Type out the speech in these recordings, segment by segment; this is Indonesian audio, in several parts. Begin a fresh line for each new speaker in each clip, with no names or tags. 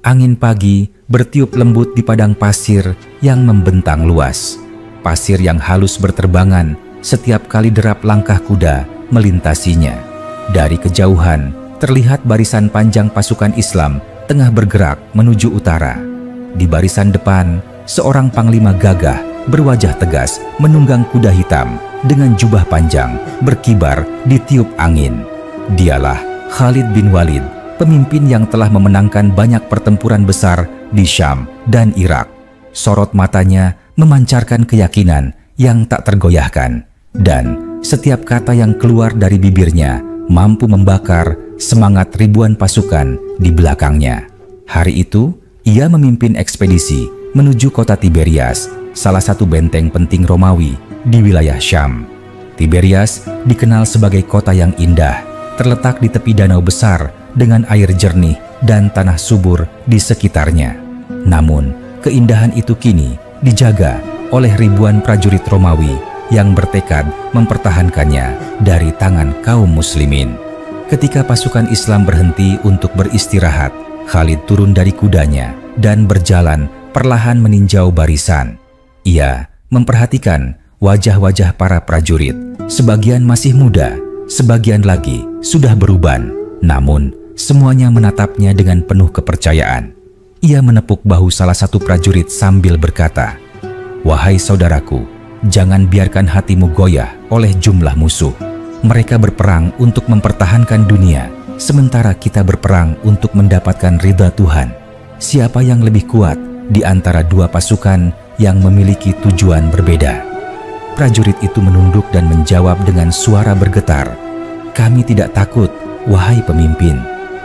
Angin pagi bertiup lembut di padang pasir yang membentang luas. Pasir yang halus berterbangan setiap kali derap langkah kuda melintasinya. Dari kejauhan, terlihat barisan panjang pasukan Islam tengah bergerak menuju utara. Di barisan depan, seorang panglima gagah berwajah tegas menunggang kuda hitam dengan jubah panjang berkibar ditiup angin. Dialah Khalid bin Walid, pemimpin yang telah memenangkan banyak pertempuran besar di Syam dan Irak. Sorot matanya memancarkan keyakinan yang tak tergoyahkan, dan setiap kata yang keluar dari bibirnya mampu membakar semangat ribuan pasukan di belakangnya. Hari itu, ia memimpin ekspedisi menuju kota Tiberias, salah satu benteng penting Romawi di wilayah Syam. Tiberias dikenal sebagai kota yang indah, terletak di tepi danau besar dengan air jernih dan tanah subur di sekitarnya. Namun, keindahan itu kini dijaga oleh ribuan prajurit Romawi yang bertekad mempertahankannya dari tangan kaum muslimin. Ketika pasukan Islam berhenti untuk beristirahat, Khalid turun dari kudanya dan berjalan perlahan meninjau barisan. Ia memperhatikan wajah-wajah para prajurit. Sebagian masih muda, sebagian lagi sudah beruban, namun semuanya menatapnya dengan penuh kepercayaan. Ia menepuk bahu salah satu prajurit sambil berkata, "Wahai saudaraku, jangan biarkan hatimu goyah oleh jumlah musuh. Mereka berperang untuk mempertahankan dunia, sementara kita berperang untuk mendapatkan ridha Tuhan. Siapa yang lebih kuat di antara dua pasukan yang memiliki tujuan berbeda?" Prajurit itu menunduk dan menjawab dengan suara bergetar, "Kami tidak takut, wahai pemimpin.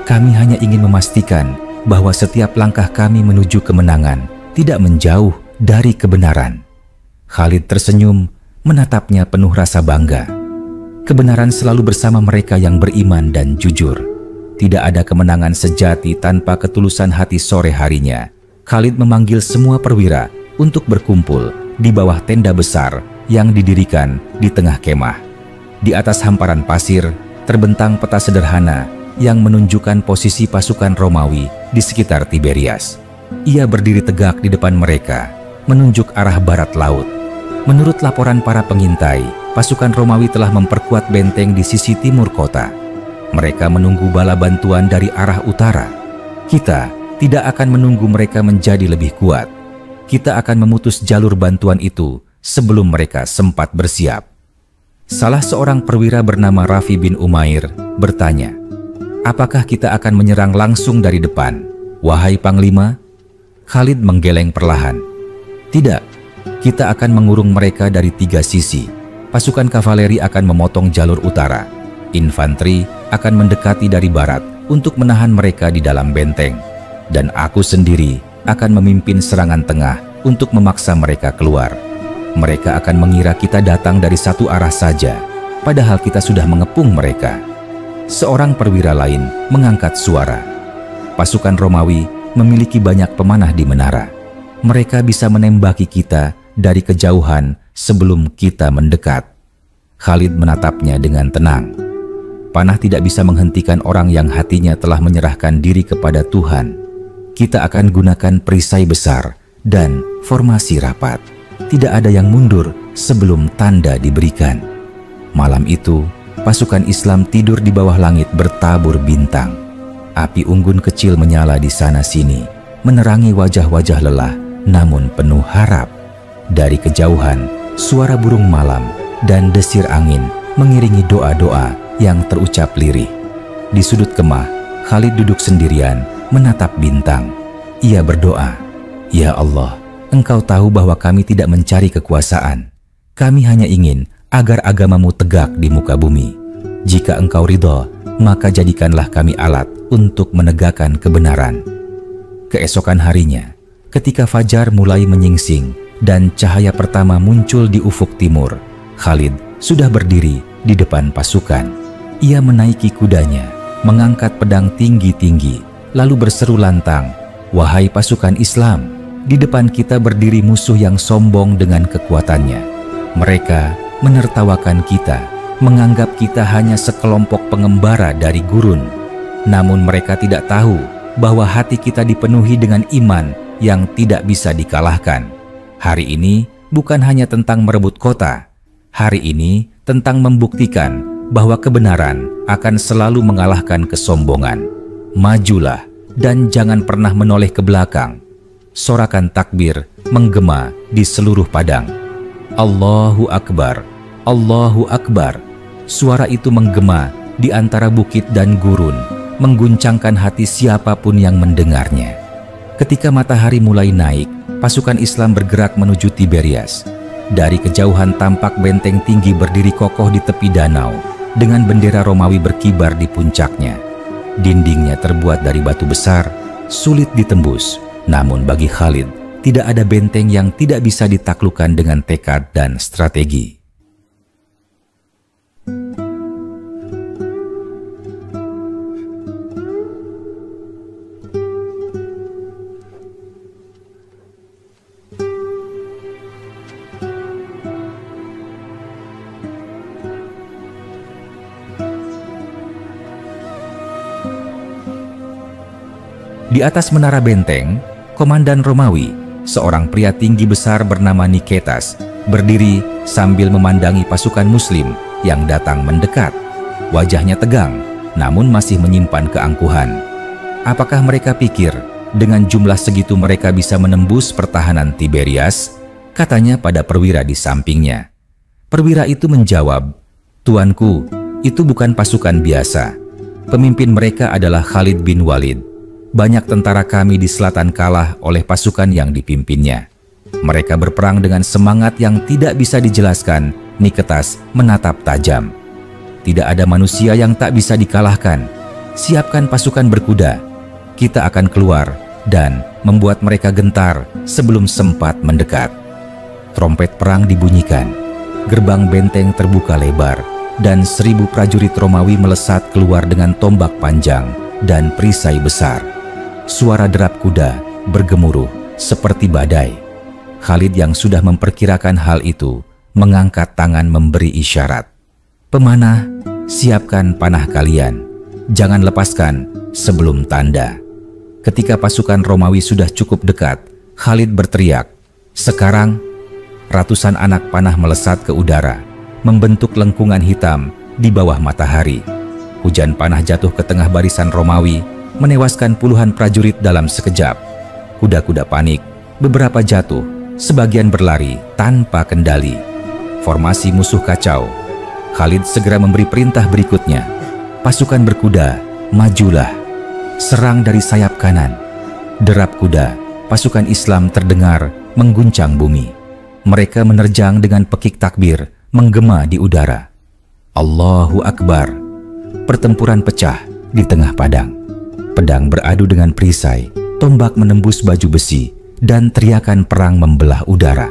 Kami hanya ingin memastikan bahwa setiap langkah kami menuju kemenangan tidak menjauh dari kebenaran." Khalid tersenyum, menatapnya penuh rasa bangga. Kebenaran selalu bersama mereka yang beriman dan jujur. Tidak ada kemenangan sejati tanpa ketulusan hati. Sore harinya, Khalid memanggil semua perwira untuk berkumpul di bawah tenda besar yang didirikan di tengah kemah. Di atas hamparan pasir, terbentang peta sederhana yang menunjukkan posisi pasukan Romawi di sekitar Tiberias. Ia berdiri tegak di depan mereka, menunjuk arah barat laut. Menurut laporan para pengintai, pasukan Romawi telah memperkuat benteng di sisi timur kota. Mereka menunggu bala bantuan dari arah utara. Kita tidak akan menunggu mereka menjadi lebih kuat. Kita akan memutus jalur bantuan itu sebelum mereka sempat bersiap. Salah seorang perwira bernama Rafi bin Umair bertanya, "Apakah kita akan menyerang langsung dari depan, wahai Panglima?" Khalid menggeleng perlahan. "Tidak, kita akan mengurung mereka dari tiga sisi. Pasukan kavaleri akan memotong jalur utara. Infanteri akan mendekati dari barat untuk menahan mereka di dalam benteng. Dan aku sendiri akan memimpin serangan tengah untuk memaksa mereka keluar. Mereka akan mengira kita datang dari satu arah saja, padahal kita sudah mengepung mereka." Seorang perwira lain mengangkat suara, "Pasukan Romawi memiliki banyak pemanah di menara. Mereka bisa menembaki kita dari kejauhan sebelum kita mendekat." Khalid menatapnya dengan tenang. Panah tidak bisa menghentikan orang yang hatinya telah menyerahkan diri kepada Tuhan. Kita akan gunakan perisai besar dan formasi rapat. Tidak ada yang mundur sebelum tanda diberikan. Malam itu, pasukan Islam tidur di bawah langit bertabur bintang. Api unggun kecil menyala di sana-sini, menerangi wajah-wajah lelah namun penuh harap. Dari kejauhan, suara burung malam dan desir angin mengiringi doa-doa yang terucap lirih. Di sudut kemah, Khalid duduk sendirian menatap bintang. Ia berdoa, "Ya Allah, Engkau tahu bahwa kami tidak mencari kekuasaan. Kami hanya ingin agar agamamu tegak di muka bumi. Jika Engkau ridho, maka jadikanlah kami alat untuk menegakkan kebenaran." Keesokan harinya, ketika fajar mulai menyingsing dan cahaya pertama muncul di ufuk timur, Khalid sudah berdiri di depan pasukan. Ia menaiki kudanya, mengangkat pedang tinggi-tinggi, lalu berseru lantang, "Wahai pasukan Islam, di depan kita berdiri musuh yang sombong dengan kekuatannya. Mereka menertawakan kita, menganggap kita hanya sekelompok pengembara dari gurun. Namun mereka tidak tahu bahwa hati kita dipenuhi dengan iman yang tidak bisa dikalahkan. Hari ini bukan hanya tentang merebut kota. Hari ini tentang membuktikan bahwa kebenaran akan selalu mengalahkan kesombongan. Majulah dan jangan pernah menoleh ke belakang. Sorakan takbir menggema di seluruh padang. Allahu Akbar, Allahu Akbar. Suara itu menggema di antara bukit dan gurun, mengguncangkan hati siapapun yang mendengarnya. Ketika matahari mulai naik, pasukan Islam bergerak menuju Tiberias. Dari kejauhan tampak benteng tinggi berdiri kokoh di tepi danau, dengan bendera Romawi berkibar di puncaknya. Dindingnya terbuat dari batu besar, sulit ditembus. Namun bagi Khalid, tidak ada benteng yang tidak bisa ditaklukkan dengan tekad dan strategi. Di atas menara benteng, komandan Romawi, seorang pria tinggi besar bernama Niketas, berdiri sambil memandangi pasukan Muslim yang datang mendekat. Wajahnya tegang, namun masih menyimpan keangkuhan. Apakah mereka pikir dengan jumlah segitu mereka bisa menembus pertahanan Tiberias? Katanya pada perwira di sampingnya. Perwira itu menjawab, "Tuanku, itu bukan pasukan biasa. Pemimpin mereka adalah Khalid bin Walid. Banyak tentara kami di selatan kalah oleh pasukan yang dipimpinnya. Mereka berperang dengan semangat yang tidak bisa dijelaskan." Niketas menatap tajam. "Tidak ada manusia yang tak bisa dikalahkan. Siapkan pasukan berkuda. Kita akan keluar dan membuat mereka gentar sebelum sempat mendekat." Trompet perang dibunyikan. Gerbang benteng terbuka lebar dan 1000 prajurit Romawi melesat keluar dengan tombak panjang dan perisai besar. Suara derap kuda bergemuruh seperti badai. Khalid yang sudah memperkirakan hal itu mengangkat tangan memberi isyarat. "Pemanah, siapkan panah kalian. Jangan lepaskan sebelum tanda." Ketika pasukan Romawi sudah cukup dekat, Khalid berteriak, "Sekarang!" Ratusan anak panah melesat ke udara, membentuk lengkungan hitam di bawah matahari. Hujan panah jatuh ke tengah barisan Romawi, menewaskan puluhan prajurit dalam sekejap. Kuda-kuda panik, beberapa jatuh, sebagian berlari tanpa kendali. Formasi musuh kacau. Khalid segera memberi perintah berikutnya. "Pasukan berkuda, majulah. Serang dari sayap kanan." Derap kuda, pasukan Islam terdengar mengguncang bumi. Mereka menerjang dengan pekik takbir, menggema di udara. Allahu Akbar. Pertempuran pecah di tengah padang. Pedang beradu dengan perisai, tombak menembus baju besi, dan teriakan perang membelah udara.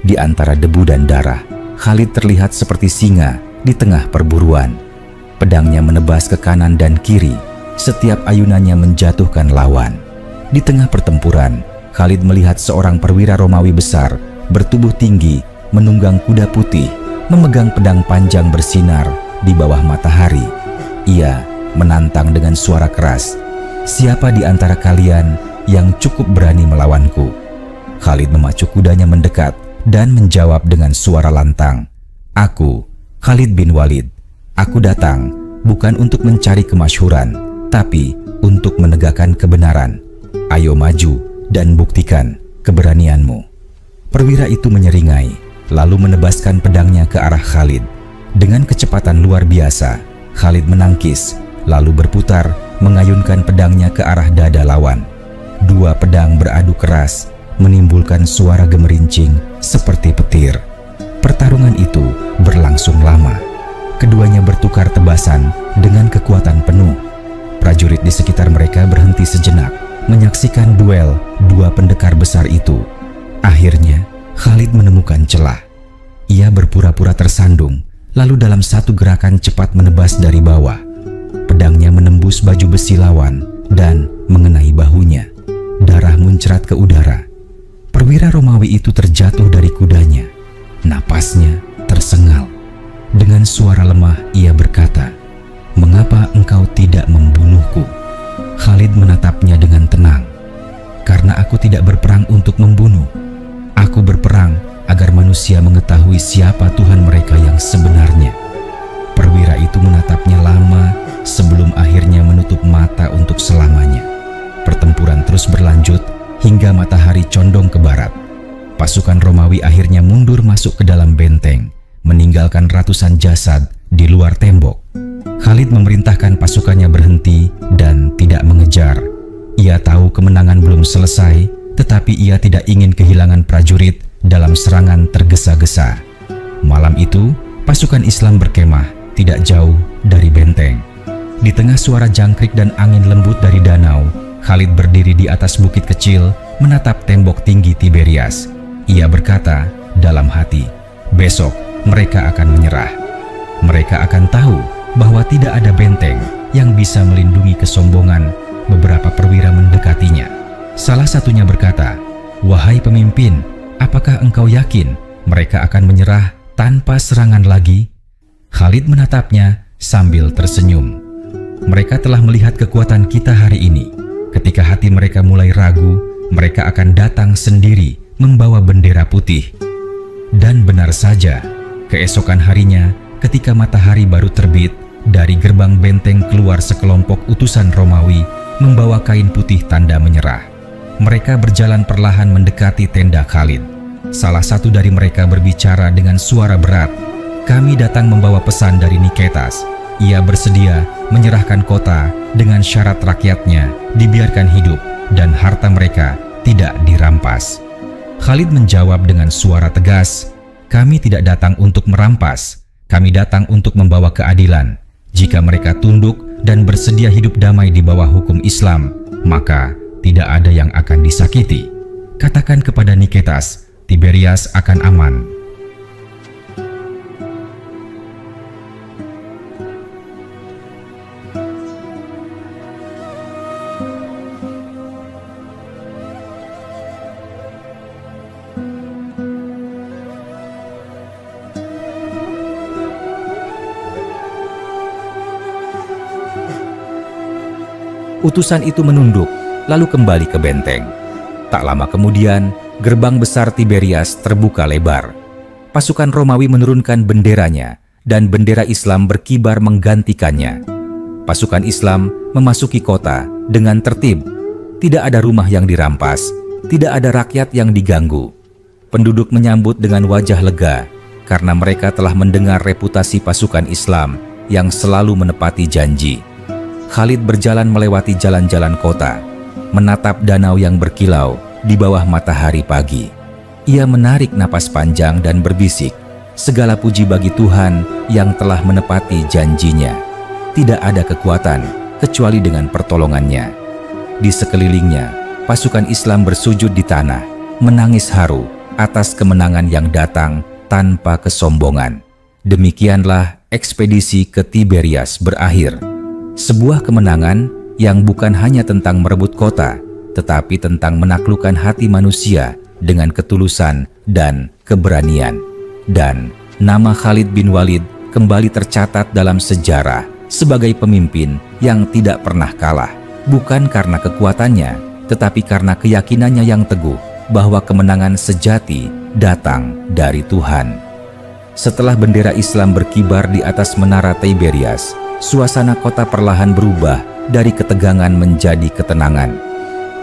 Di antara debu dan darah, Khalid terlihat seperti singa di tengah perburuan. Pedangnya menebas ke kanan dan kiri, setiap ayunannya menjatuhkan lawan. Di tengah pertempuran, Khalid melihat seorang perwira Romawi besar, bertubuh tinggi, menunggang kuda putih, memegang pedang panjang bersinar di bawah matahari. Ia menantang dengan suara keras, "Siapa di antara kalian yang cukup berani melawanku?" Khalid memacu kudanya mendekat dan menjawab dengan suara lantang, "Aku, Khalid bin Walid. Aku datang bukan untuk mencari kemasyhuran, tapi untuk menegakkan kebenaran. Ayo maju dan buktikan keberanianmu." Perwira itu menyeringai, lalu menebaskan pedangnya ke arah Khalid. Dengan kecepatan luar biasa, Khalid menangkis, lalu berputar mengayunkan pedangnya ke arah dada lawan. Dua pedang beradu keras, menimbulkan suara gemerincing seperti petir. Pertarungan itu berlangsung lama. Keduanya bertukar tebasan dengan kekuatan penuh. Prajurit di sekitar mereka berhenti sejenak, menyaksikan duel dua pendekar besar itu. Akhirnya, Khalid menemukan celah. Ia berpura-pura tersandung, lalu dalam satu gerakan cepat menebas dari bawah. Pedangnya menembus baju besi lawan dan mengenai bahunya. Darah muncrat ke udara. Perwira Romawi itu terjatuh dari kudanya. Napasnya tersengal. Dengan suara lemah ia berkata, "Mengapa engkau tidak membunuhku?" Khalid menatapnya dengan tenang. "Karena aku tidak berperang untuk membunuh. Aku berperang agar manusia mengetahui siapa Tuhan mereka yang sebenarnya." Perwira itu menatapnya lama sebelum akhirnya menutup mata untuk selamanya. Pertempuran terus berlanjut hingga matahari condong ke barat. Pasukan Romawi akhirnya mundur masuk ke dalam benteng, meninggalkan ratusan jasad di luar tembok. Khalid memerintahkan pasukannya berhenti dan tidak mengejar. Ia tahu kemenangan belum selesai, tetapi ia tidak ingin kehilangan prajurit dalam serangan tergesa-gesa. Malam itu, pasukan Islam berkemah tidak jauh dari benteng. Di tengah suara jangkrik dan angin lembut dari danau, Khalid berdiri di atas bukit kecil menatap tembok tinggi Tiberias. Ia berkata dalam hati, "Besok mereka akan menyerah. Mereka akan tahu bahwa tidak ada benteng yang bisa melindungi kesombongan." Beberapa perwira mendekatinya. Salah satunya berkata, "Wahai pemimpin, apakah engkau yakin mereka akan menyerah tanpa serangan lagi?" Khalid menatapnya sambil tersenyum. "Mereka telah melihat kekuatan kita hari ini. Ketika hati mereka mulai ragu, mereka akan datang sendiri membawa bendera putih." Dan benar saja, keesokan harinya ketika matahari baru terbit, dari gerbang benteng keluar sekelompok utusan Romawi membawa kain putih tanda menyerah. Mereka berjalan perlahan mendekati tenda Khalid. Salah satu dari mereka berbicara dengan suara berat, "Kami datang membawa pesan dari Niketas. Ia bersedia menyerahkan kota dengan syarat rakyatnya dibiarkan hidup dan harta mereka tidak dirampas." Khalid menjawab dengan suara tegas, "Kami tidak datang untuk merampas. Kami datang untuk membawa keadilan. Jika mereka tunduk dan bersedia hidup damai di bawah hukum Islam, maka tidak ada yang akan disakiti. Katakan kepada Niketas, Tiberias akan aman." Utusan itu menunduk, lalu kembali ke benteng. Tak lama kemudian, gerbang besar Tiberias terbuka lebar. Pasukan Romawi menurunkan benderanya, dan bendera Islam berkibar menggantikannya. Pasukan Islam memasuki kota dengan tertib. Tidak ada rumah yang dirampas, tidak ada rakyat yang diganggu. Penduduk menyambut dengan wajah lega, karena mereka telah mendengar reputasi pasukan Islam yang selalu menepati janji. Khalid berjalan melewati jalan-jalan kota, menatap danau yang berkilau di bawah matahari pagi. Ia menarik napas panjang dan berbisik, "Segala puji bagi Tuhan yang telah menepati janjinya. Tidak ada kekuatan kecuali dengan pertolongannya." Di sekelilingnya, pasukan Islam bersujud di tanah, menangis haru atas kemenangan yang datang tanpa kesombongan. Demikianlah ekspedisi ke Tiberias berakhir. Sebuah kemenangan yang bukan hanya tentang merebut kota, tetapi tentang menaklukkan hati manusia dengan ketulusan dan keberanian. Dan nama Khalid bin Walid kembali tercatat dalam sejarah sebagai pemimpin yang tidak pernah kalah, bukan karena kekuatannya, tetapi karena keyakinannya yang teguh bahwa kemenangan sejati datang dari Tuhan. Setelah bendera Islam berkibar di atas menara Tiberias, suasana kota perlahan berubah dari ketegangan menjadi ketenangan.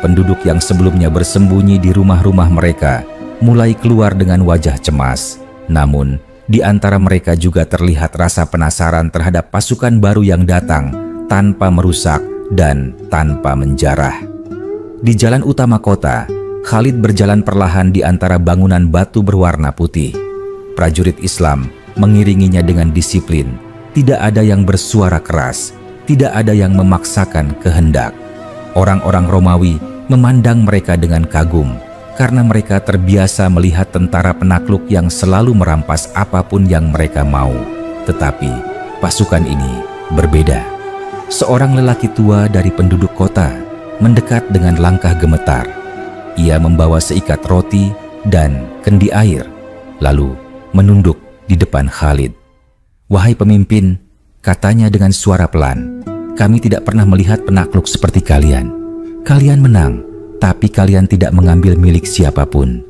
Penduduk yang sebelumnya bersembunyi di rumah-rumah mereka mulai keluar dengan wajah cemas. Namun, di antara mereka juga terlihat rasa penasaran terhadap pasukan baru yang datang tanpa merusak dan tanpa menjarah. Di jalan utama kota, Khalid berjalan perlahan di antara bangunan batu berwarna putih. Prajurit Islam mengiringinya dengan disiplin. Tidak ada yang bersuara keras, tidak ada yang memaksakan kehendak. Orang-orang Romawi memandang mereka dengan kagum, karena mereka terbiasa melihat tentara penakluk yang selalu merampas apapun yang mereka mau. Tetapi pasukan ini berbeda. Seorang lelaki tua dari penduduk kota mendekat dengan langkah gemetar. Ia membawa seikat roti dan kendi air, lalu menunduk di depan Khalid. "Wahai pemimpin," katanya dengan suara pelan, kami tidak pernah melihat penakluk seperti kalian. Kalian menang, tapi kalian tidak mengambil milik siapapun.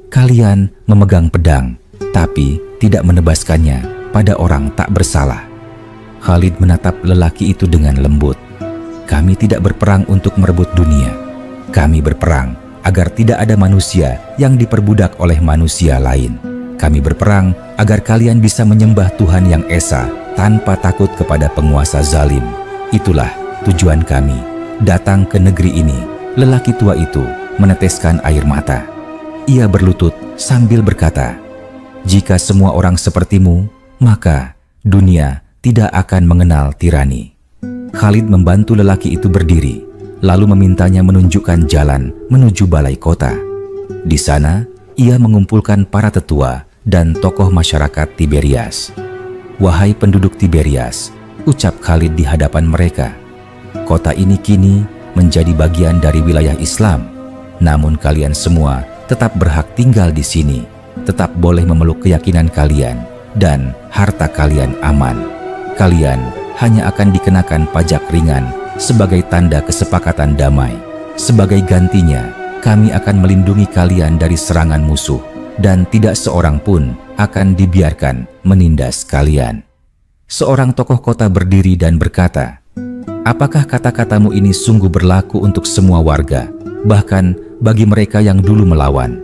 Kalian memegang pedang, tapi tidak menebaskannya pada orang tak bersalah." Khalid menatap lelaki itu dengan lembut. "Kami tidak berperang untuk merebut dunia. Kami berperang agar tidak ada manusia yang diperbudak oleh manusia lain. Kami berperang agar kalian bisa menyembah Tuhan yang esa tanpa takut kepada penguasa zalim. Itulah tujuan kami datang ke negeri ini." Lelaki tua itu meneteskan air mata. Ia berlutut sambil berkata, "Jika semua orang sepertimu, maka dunia tidak akan mengenal tirani." Khalid membantu lelaki itu berdiri, lalu memintanya menunjukkan jalan menuju balai kota. Di sana, ia mengumpulkan para tetua dan tokoh masyarakat Tiberias. "Wahai penduduk Tiberias," ucap Khalid di hadapan mereka, "kota ini kini menjadi bagian dari wilayah Islam. Namun kalian semua tetap berhak tinggal di sini, tetap boleh memeluk keyakinan kalian, dan harta kalian aman. Kalian hanya akan dikenakan pajak ringan sebagai tanda kesepakatan damai. Sebagai gantinya, kami akan melindungi kalian dari serangan musuh, dan tidak seorang pun akan dibiarkan menindas kalian." Seorang tokoh kota berdiri dan berkata, "Apakah kata-katamu ini sungguh berlaku untuk semua warga, bahkan bagi mereka yang dulu melawan?"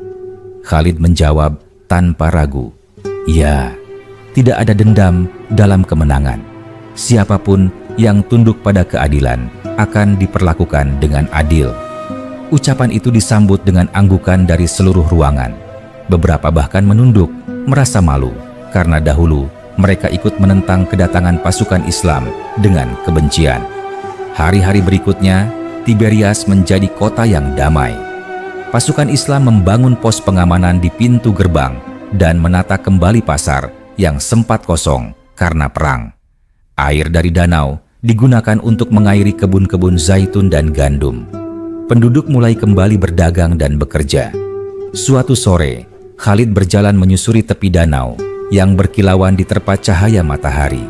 Khalid menjawab tanpa ragu, "Ya, tidak ada dendam dalam kemenangan. Siapapun yang tunduk pada keadilan akan diperlakukan dengan adil." Ucapan itu disambut dengan anggukan dari seluruh ruangan. Beberapa bahkan menunduk, merasa malu, karena dahulu mereka ikut menentang kedatangan pasukan Islam dengan kebencian. Hari-hari berikutnya, Tiberias menjadi kota yang damai. Pasukan Islam membangun pos pengamanan di pintu gerbang dan menata kembali pasar yang sempat kosong karena perang. Air dari danau digunakan untuk mengairi kebun-kebun zaitun dan gandum. Penduduk mulai kembali berdagang dan bekerja. Suatu sore, Khalid berjalan menyusuri tepi danau yang berkilauan diterpa cahaya matahari.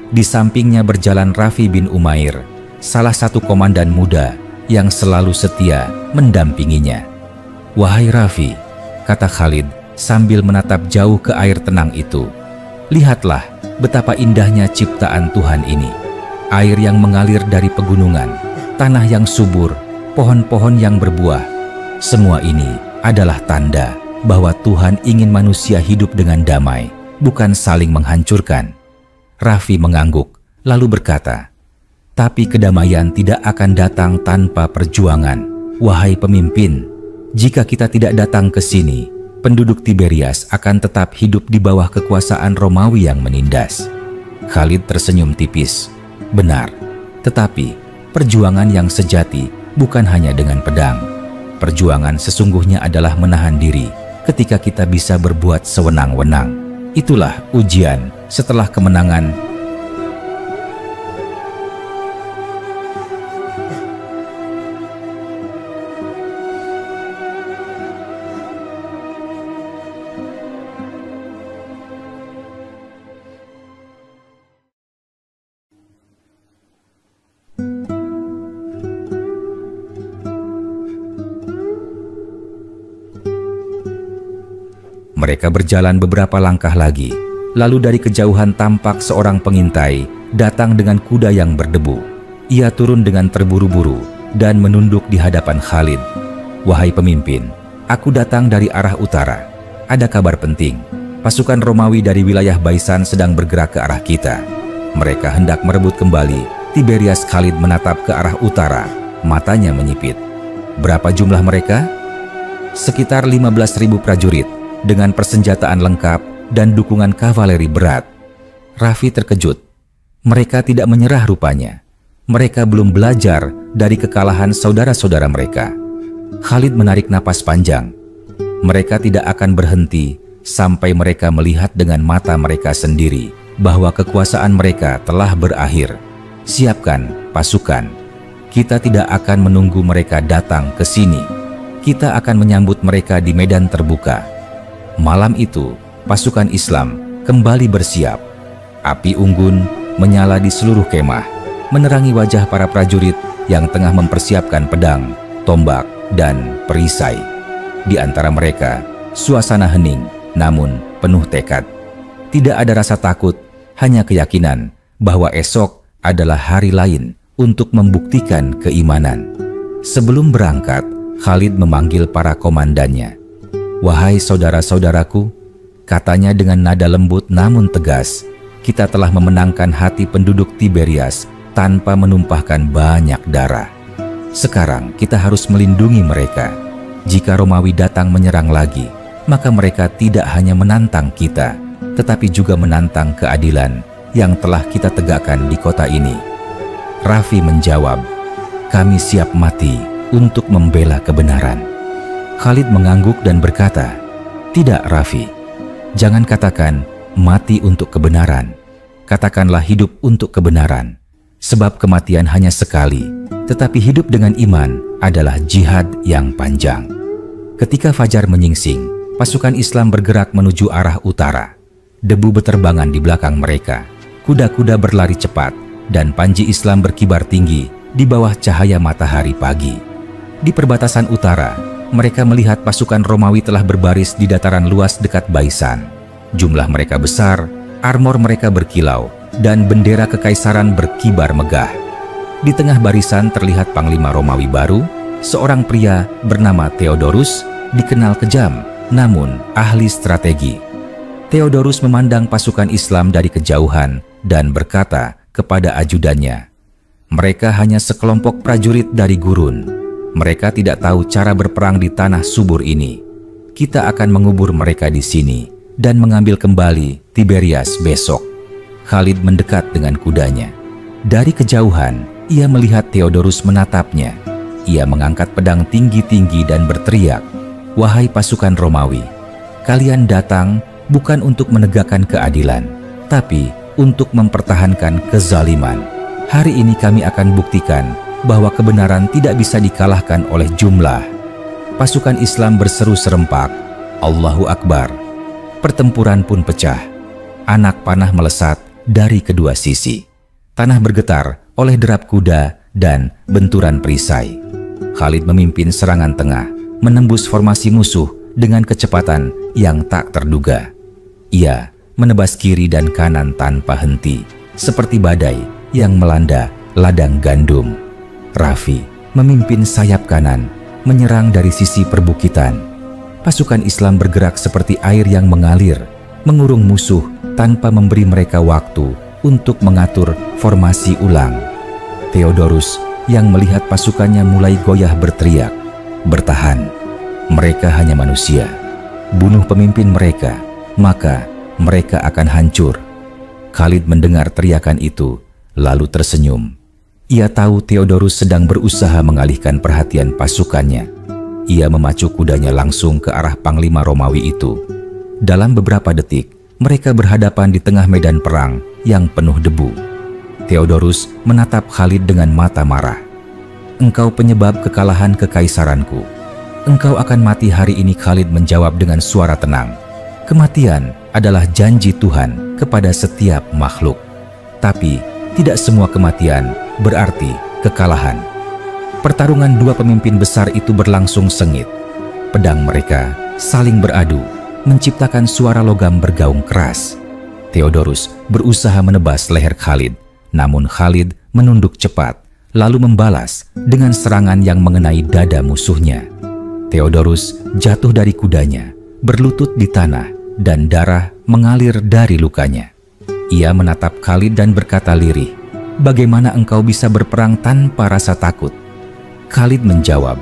Di sampingnya berjalan Rafi bin Umair, salah satu komandan muda yang selalu setia mendampinginya. "Wahai Rafi," kata Khalid sambil menatap jauh ke air tenang itu, "lihatlah betapa indahnya ciptaan Tuhan ini. Air yang mengalir dari pegunungan, tanah yang subur, pohon-pohon yang berbuah. Semua ini adalah tanda bahwa Tuhan ingin manusia hidup dengan damai, bukan saling menghancurkan." Rafi mengangguk, lalu berkata, "Tapi kedamaian tidak akan datang tanpa perjuangan. Wahai pemimpin, jika kita tidak datang ke sini, penduduk Tiberias akan tetap hidup di bawah kekuasaan Romawi yang menindas." Khalid tersenyum tipis. "Benar, tetapi perjuangan yang sejati bukan hanya dengan pedang. Perjuangan sesungguhnya adalah menahan diri ketika kita bisa berbuat sewenang-wenang. Itulah ujian setelah kemenangan." Mereka berjalan beberapa langkah lagi, lalu dari kejauhan tampak seorang pengintai datang dengan kuda yang berdebu. Ia turun dengan terburu-buru dan menunduk di hadapan Khalid. "Wahai pemimpin, aku datang dari arah utara. Ada kabar penting. Pasukan Romawi dari wilayah Baisan sedang bergerak ke arah kita. Mereka hendak merebut kembali." Tiberias Khalid menatap ke arah utara, matanya menyipit. "Berapa jumlah mereka?" "Sekitar 15.000 prajurit dengan persenjataan lengkap dan dukungan kavaleri berat." Rafi terkejut. Mereka tidak menyerah rupanya. Mereka belum belajar dari kekalahan saudara-saudara mereka. Khalid menarik napas panjang. Mereka tidak akan berhenti sampai mereka melihat dengan mata mereka sendiri bahwa kekuasaan mereka telah berakhir. Siapkan pasukan. Kita tidak akan menunggu mereka datang ke sini. Kita akan menyambut mereka di medan terbuka. Malam itu, pasukan Islam kembali bersiap. Api unggun menyala di seluruh kemah. menerangi wajah para prajurit yang tengah mempersiapkan pedang, tombak, dan perisai. Di antara mereka, suasana hening namun penuh tekad. Tidak ada rasa takut, hanya keyakinan bahwa esok adalah hari lain untuk membuktikan keimanan. Sebelum berangkat, Khalid memanggil para komandannya. "Wahai saudara-saudaraku," katanya dengan nada lembut namun tegas, "kita telah memenangkan hati penduduk Tiberias tanpa menumpahkan banyak darah. Sekarang kita harus melindungi mereka. Jika Romawi datang menyerang lagi, maka mereka tidak hanya menantang kita, tetapi juga menantang keadilan yang telah kita tegakkan di kota ini." Rafi menjawab, "Kami siap mati untuk membela kebenaran." Khalid mengangguk dan berkata, "Tidak, Rafi. Jangan katakan mati untuk kebenaran. Katakanlah hidup untuk kebenaran. Sebab kematian hanya sekali, tetapi hidup dengan iman adalah jihad yang panjang." Ketika fajar menyingsing, pasukan Islam bergerak menuju arah utara. Debu beterbangan di belakang mereka. Kuda-kuda berlari cepat, dan panji Islam berkibar tinggi di bawah cahaya matahari pagi. Di perbatasan utara, mereka melihat pasukan Romawi telah berbaris di dataran luas dekat Baisan. Jumlah mereka besar, armor mereka berkilau, dan bendera kekaisaran berkibar megah. Di tengah barisan terlihat panglima Romawi baru, seorang pria bernama Theodorus, dikenal kejam namun ahli strategi. Theodorus memandang pasukan Islam dari kejauhan dan berkata kepada ajudannya, "Mereka hanya sekelompok prajurit dari gurun. Mereka tidak tahu cara berperang di tanah subur ini. Kita akan mengubur mereka di sini dan mengambil kembali Tiberias besok." Khalid mendekat dengan kudanya. Dari kejauhan, ia melihat Theodorus menatapnya. Ia mengangkat pedang tinggi-tinggi dan berteriak, "Wahai pasukan Romawi, kalian datang bukan untuk menegakkan keadilan, tapi untuk mempertahankan kezaliman. Hari ini kami akan buktikan bahwa kebenaran tidak bisa dikalahkan oleh jumlah." Pasukan Islam berseru serempak, "Allahu Akbar." Pertempuran pun pecah. Anak panah melesat dari kedua sisi. Tanah bergetar oleh derap kuda dan benturan perisai. Khalid memimpin serangan tengah, menembus formasi musuh dengan kecepatan yang tak terduga. Ia menebas kiri dan kanan tanpa henti, seperti badai yang melanda ladang gandum. Rafi memimpin sayap kanan, menyerang dari sisi perbukitan. Pasukan Islam bergerak seperti air yang mengalir, mengurung musuh tanpa memberi mereka waktu untuk mengatur formasi ulang. Theodorus yang melihat pasukannya mulai goyah berteriak, "Bertahan, mereka hanya manusia. Bunuh pemimpin mereka, maka mereka akan hancur." Khalid mendengar teriakan itu, lalu tersenyum. Ia tahu Theodorus sedang berusaha mengalihkan perhatian pasukannya. Ia memacu kudanya langsung ke arah panglima Romawi itu. Dalam beberapa detik, mereka berhadapan di tengah medan perang yang penuh debu. Theodorus menatap Khalid dengan mata marah. "Engkau penyebab kekalahan kekaisaranku. Engkau akan mati hari ini." Khalid menjawab dengan suara tenang, "Kematian adalah janji Tuhan kepada setiap makhluk. Tapi tidak semua kematian berarti kekalahan." Pertarungan dua pemimpin besar itu berlangsung sengit. Pedang mereka saling beradu, menciptakan suara logam bergaung keras. Theodorus berusaha menebas leher Khalid, namun Khalid menunduk cepat, lalu membalas dengan serangan yang mengenai dada musuhnya. Theodorus jatuh dari kudanya, berlutut di tanah, dan darah mengalir dari lukanya. Ia menatap Khalid dan berkata lirih, "Bagaimana engkau bisa berperang tanpa rasa takut?" Khalid menjawab,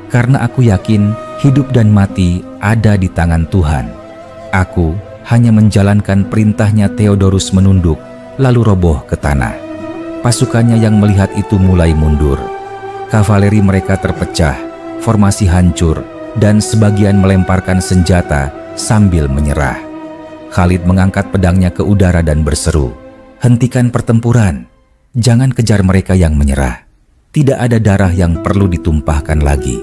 "Karena aku yakin hidup dan mati ada di tangan Tuhan. Aku hanya menjalankan perintahnya." Theodorus menunduk, lalu roboh ke tanah. Pasukannya yang melihat itu mulai mundur. Kavaleri mereka terpecah, formasi hancur, dan sebagian melemparkan senjata sambil menyerah. Khalid mengangkat pedangnya ke udara dan berseru, "Hentikan pertempuran. Jangan kejar mereka yang menyerah. Tidak ada darah yang perlu ditumpahkan lagi."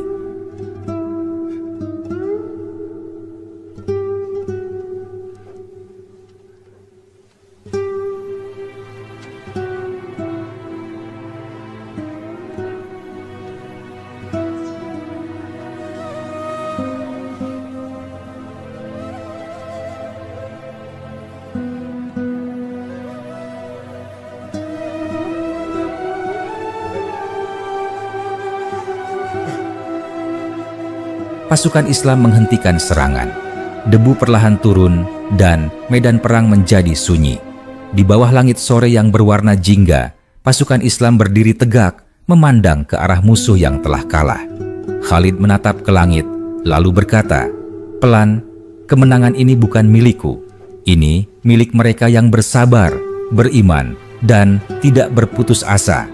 pasukan Islam menghentikan serangan. Debu perlahan turun dan medan perang menjadi sunyi. Di bawah langit sore yang berwarna jingga, pasukan Islam berdiri tegak memandang ke arah musuh yang telah kalah. Khalid menatap ke langit, lalu berkata, "Pelan, kemenangan ini bukan milikku. Ini milik mereka yang bersabar, beriman, dan tidak berputus asa."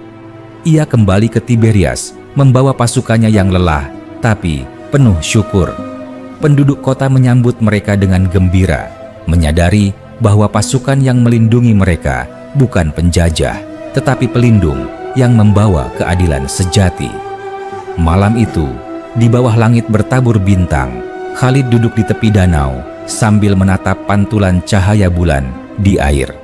Ia kembali ke Tiberias, membawa pasukannya yang lelah, tapi penuh syukur. Penduduk kota menyambut mereka dengan gembira, menyadari bahwa pasukan yang melindungi mereka bukan penjajah, tetapi pelindung yang membawa keadilan sejati. Malam itu, di bawah langit bertabur bintang, Khalid duduk di tepi danau sambil menatap pantulan cahaya bulan di air.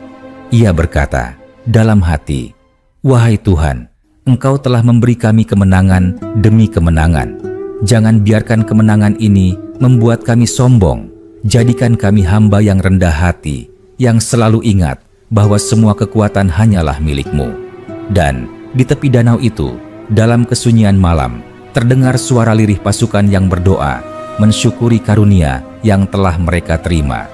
Ia berkata dalam hati, "Wahai Tuhan, Engkau telah memberi kami kemenangan demi kemenangan. Jangan biarkan kemenangan ini membuat kami sombong. Jadikan kami hamba yang rendah hati, yang selalu ingat bahwa semua kekuatan hanyalah milik-Mu." Dan di tepi danau itu, dalam kesunyian malam, terdengar suara lirih pasukan yang berdoa, mensyukuri karunia yang telah mereka terima.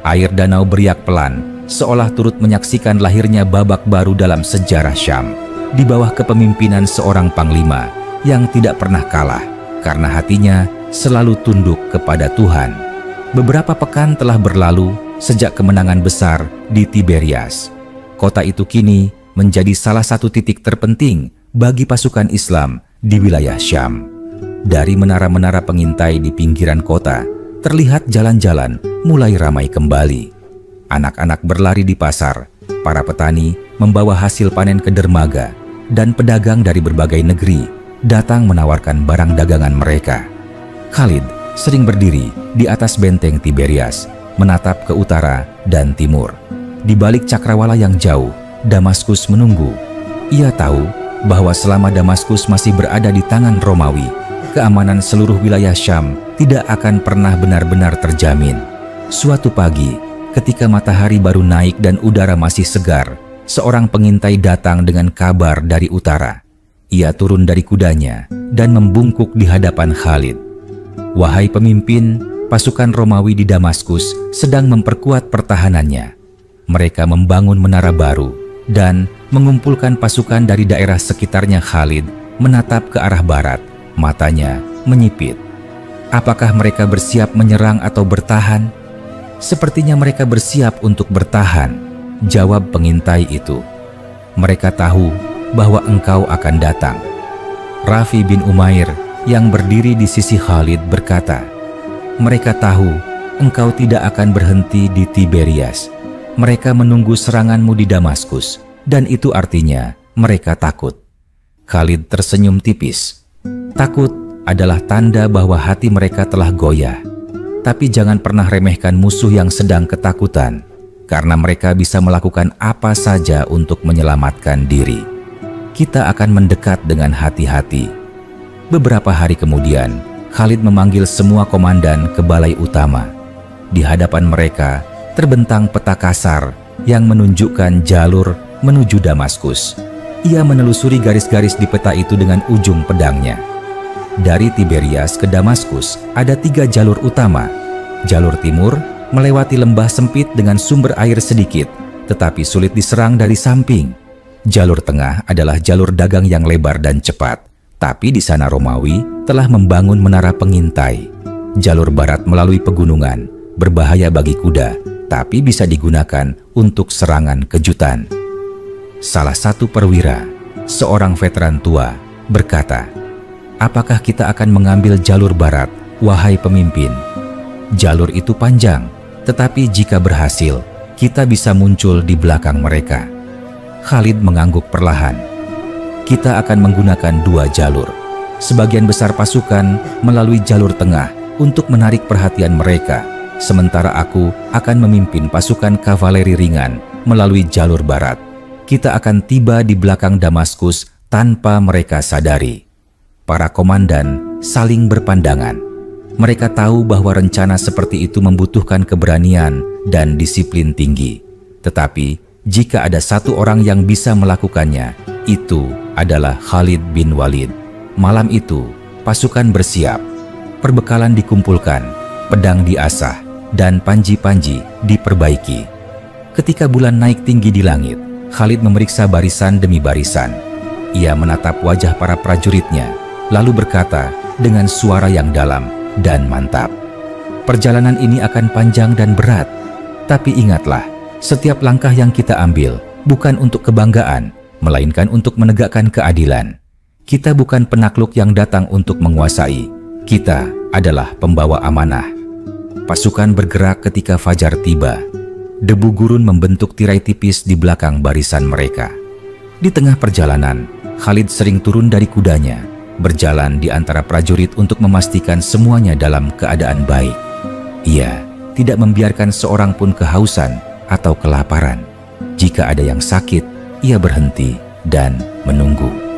Air danau beriak pelan, seolah turut menyaksikan lahirnya babak baru dalam sejarah Syam, di bawah kepemimpinan seorang panglima yang tidak pernah kalah, karena hatinya selalu tunduk kepada Tuhan. Beberapa pekan telah berlalu sejak kemenangan besar di Tiberias. Kota itu kini menjadi salah satu titik terpenting bagi pasukan Islam di wilayah Syam. Dari menara-menara pengintai di pinggiran kota, terlihat jalan-jalan mulai ramai kembali. Anak-anak berlari di pasar, para petani membawa hasil panen ke dermaga, dan pedagang dari berbagai negeri datang menawarkan barang dagangan mereka. Khalid sering berdiri di atas benteng Tiberias, menatap ke utara dan timur. Di balik cakrawala yang jauh, Damaskus menunggu. Ia tahu bahwa selama Damaskus masih berada di tangan Romawi, keamanan seluruh wilayah Syam tidak akan pernah benar-benar terjamin. Suatu pagi, ketika matahari baru naik dan udara masih segar, seorang pengintai datang dengan kabar dari utara. Ia turun dari kudanya dan membungkuk di hadapan Khalid. "Wahai pemimpin, pasukan Romawi di Damaskus sedang memperkuat pertahanannya. Mereka membangun menara baru dan mengumpulkan pasukan dari daerah sekitarnya." Khalid menatap ke arah barat, matanya menyipit. "Apakah mereka bersiap menyerang atau bertahan?" "Sepertinya mereka bersiap untuk bertahan," jawab pengintai itu. "Mereka tahu bahwa engkau akan datang." Rafi bin Umair yang berdiri di sisi Khalid berkata, "Mereka tahu engkau tidak akan berhenti di Tiberias. Mereka menunggu seranganmu di Damaskus, dan itu artinya mereka takut." Khalid tersenyum tipis. Takut adalah tanda bahwa hati mereka telah goyah. Tapi jangan pernah remehkan musuh yang sedang ketakutan, karena mereka bisa melakukan apa saja untuk menyelamatkan diri. Kita akan mendekat dengan hati-hati. Beberapa hari kemudian, Khalid memanggil semua komandan ke balai utama. Di hadapan mereka terbentang peta kasar yang menunjukkan jalur menuju Damaskus. Ia menelusuri garis-garis di peta itu dengan ujung pedangnya. Dari Tiberias ke Damaskus ada 3 jalur utama. Jalur timur melewati lembah sempit dengan sumber air sedikit, tetapi sulit diserang dari samping. Jalur tengah adalah jalur dagang yang lebar dan cepat, tapi di sana Romawi telah membangun menara pengintai. Jalur barat melalui pegunungan, berbahaya bagi kuda, tapi bisa digunakan untuk serangan kejutan. Salah satu perwira, seorang veteran tua, berkata, "Apakah kita akan mengambil jalur barat, wahai pemimpin? Jalur itu panjang, tetapi jika berhasil, kita bisa muncul di belakang mereka." Khalid mengangguk perlahan. "Kita akan menggunakan 2 jalur. Sebagian besar pasukan melalui jalur tengah untuk menarik perhatian mereka, sementara aku akan memimpin pasukan kavaleri ringan melalui jalur barat. Kita akan tiba di belakang Damaskus tanpa mereka sadari." Para komandan saling berpandangan. Mereka tahu bahwa rencana seperti itu membutuhkan keberanian dan disiplin tinggi. Tetapi jika ada satu orang yang bisa melakukannya, itu adalah Khalid bin Walid. Malam itu, pasukan bersiap. Perbekalan dikumpulkan, pedang diasah, dan panji-panji diperbaiki. Ketika bulan naik tinggi di langit, Khalid memeriksa barisan demi barisan. Ia menatap wajah para prajuritnya, lalu berkata dengan suara yang dalam dan mantap, "Perjalanan ini akan panjang dan berat, tapi ingatlah, setiap langkah yang kita ambil bukan untuk kebanggaan, melainkan untuk menegakkan keadilan. Kita bukan penakluk yang datang untuk menguasai, kita adalah pembawa amanah." Pasukan bergerak ketika fajar tiba. Debu gurun membentuk tirai tipis di belakang barisan mereka. Di tengah perjalanan, Khalid sering turun dari kudanya, berjalan di antara prajurit untuk memastikan semuanya dalam keadaan baik. Ia tidak membiarkan seorang pun kehausan atau kelaparan. Jika ada yang sakit, ia berhenti dan menunggu.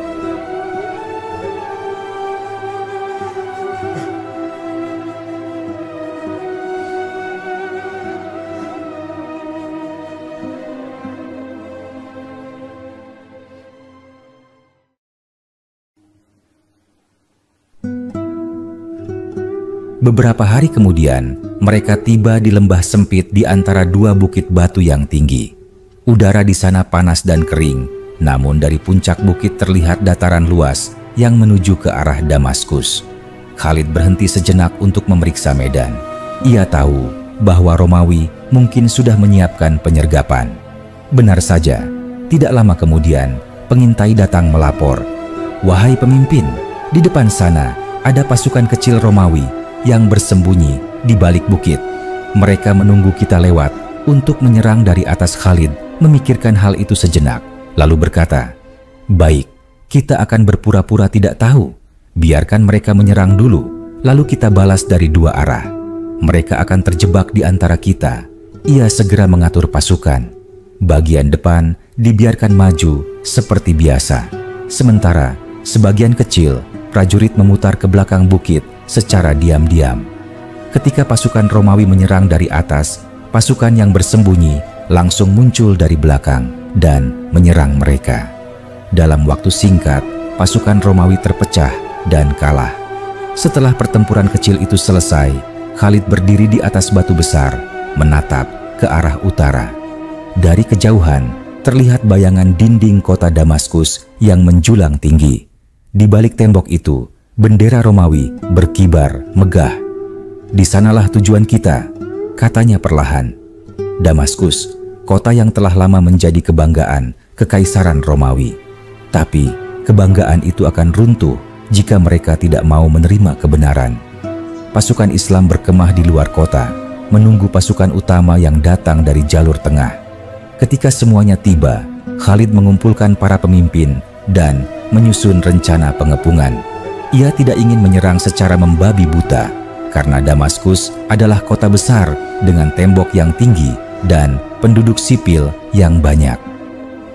Beberapa hari kemudian, mereka tiba di lembah sempit di antara dua bukit batu yang tinggi. Udara di sana panas dan kering, namun dari puncak bukit terlihat dataran luas yang menuju ke arah Damaskus. Khalid berhenti sejenak untuk memeriksa medan. Ia tahu bahwa Romawi mungkin sudah menyiapkan penyergapan. Benar saja, tidak lama kemudian, pengintai datang melapor, "Wahai pemimpin, di depan sana ada pasukan kecil Romawi yang bersembunyi di balik bukit. Mereka menunggu kita lewat untuk menyerang dari atas." Khalid memikirkan hal itu sejenak, lalu berkata, "Baik, kita akan berpura-pura tidak tahu. Biarkan mereka menyerang dulu, lalu kita balas dari dua arah. Mereka akan terjebak di antara kita." Ia segera mengatur pasukan. Bagian depan dibiarkan maju seperti biasa. Sementara sebagian kecil prajurit memutar ke belakang bukit secara diam-diam. Ketika pasukan Romawi menyerang dari atas, pasukan yang bersembunyi langsung muncul dari belakang dan menyerang mereka. Dalam waktu singkat, pasukan Romawi terpecah dan kalah. Setelah pertempuran kecil itu selesai, Khalid berdiri di atas batu besar, menatap ke arah utara. Dari kejauhan, terlihat bayangan dinding kota Damaskus yang menjulang tinggi. Di balik tembok itu, bendera Romawi berkibar megah. "Di sanalah tujuan kita," katanya perlahan. Damaskus, kota yang telah lama menjadi kebanggaan Kekaisaran Romawi. Tapi kebanggaan itu akan runtuh jika mereka tidak mau menerima kebenaran. Pasukan Islam berkemah di luar kota, menunggu pasukan utama yang datang dari jalur tengah. Ketika semuanya tiba, Khalid mengumpulkan para pemimpin dan menyusun rencana pengepungan. Ia tidak ingin menyerang secara membabi buta, karena Damaskus adalah kota besar dengan tembok yang tinggi dan penduduk sipil yang banyak.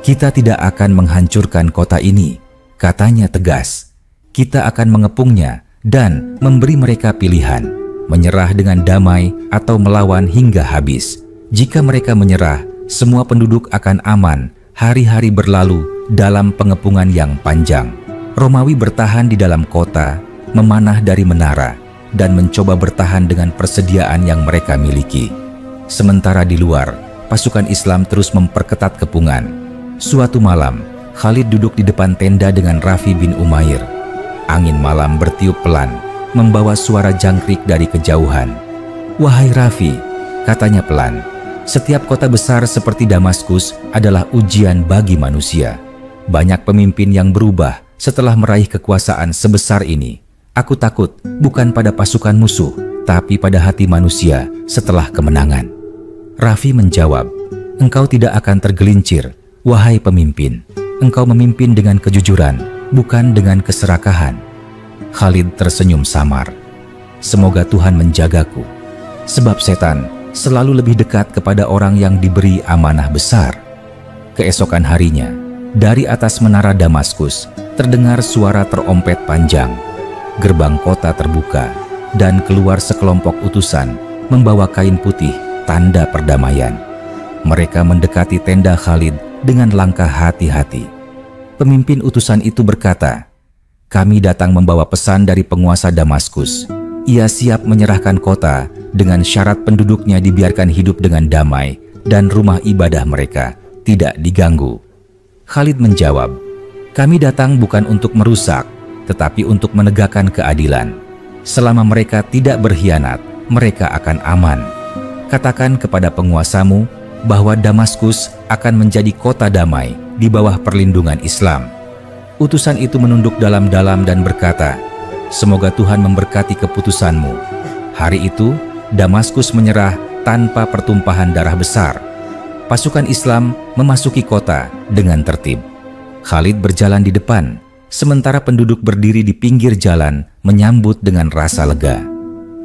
"Kita tidak akan menghancurkan kota ini," katanya tegas. "Kita akan mengepungnya dan memberi mereka pilihan, menyerah dengan damai atau melawan hingga habis. Jika mereka menyerah, semua penduduk akan aman. Hari-hari berlalu dalam pengepungan yang panjang. Romawi bertahan di dalam kota, memanah dari menara, dan mencoba bertahan dengan persediaan yang mereka miliki. Sementara di luar, pasukan Islam terus memperketat kepungan. Suatu malam, Khalid duduk di depan tenda dengan Rafi bin Umair. Angin malam bertiup pelan, membawa suara jangkrik dari kejauhan. "Wahai Rafi," katanya pelan, "setiap kota besar seperti Damaskus adalah ujian bagi manusia. Banyak pemimpin yang berubah setelah meraih kekuasaan sebesar ini. Aku takut bukan pada pasukan musuh, tapi pada hati manusia setelah kemenangan." Rafi menjawab, "Engkau tidak akan tergelincir, wahai pemimpin. Engkau memimpin dengan kejujuran, bukan dengan keserakahan." Khalid tersenyum samar. "Semoga Tuhan menjagaku, sebab setan selalu lebih dekat kepada orang yang diberi amanah besar." Keesokan harinya, dari atas menara Damaskus, terdengar suara terompet panjang. Gerbang kota terbuka, dan keluar sekelompok utusan membawa kain putih tanda perdamaian. Mereka mendekati tenda Khalid dengan langkah hati-hati. Pemimpin utusan itu berkata, "Kami datang membawa pesan dari penguasa Damaskus. ia siap menyerahkan kota dengan syarat penduduknya dibiarkan hidup dengan damai dan rumah ibadah mereka tidak diganggu. Khalid menjawab, "Kami datang bukan untuk merusak, tetapi untuk menegakkan keadilan. Selama mereka tidak berkhianat, mereka akan aman. Katakan kepada penguasamu bahwa Damaskus akan menjadi kota damai di bawah perlindungan Islam." Utusan itu menunduk dalam-dalam dan berkata, "Semoga Tuhan memberkati keputusanmu." Hari itu, Damaskus menyerah tanpa pertumpahan darah besar. Pasukan Islam memasuki kota dengan tertib. Khalid berjalan di depan, sementara penduduk berdiri di pinggir jalan menyambut dengan rasa lega.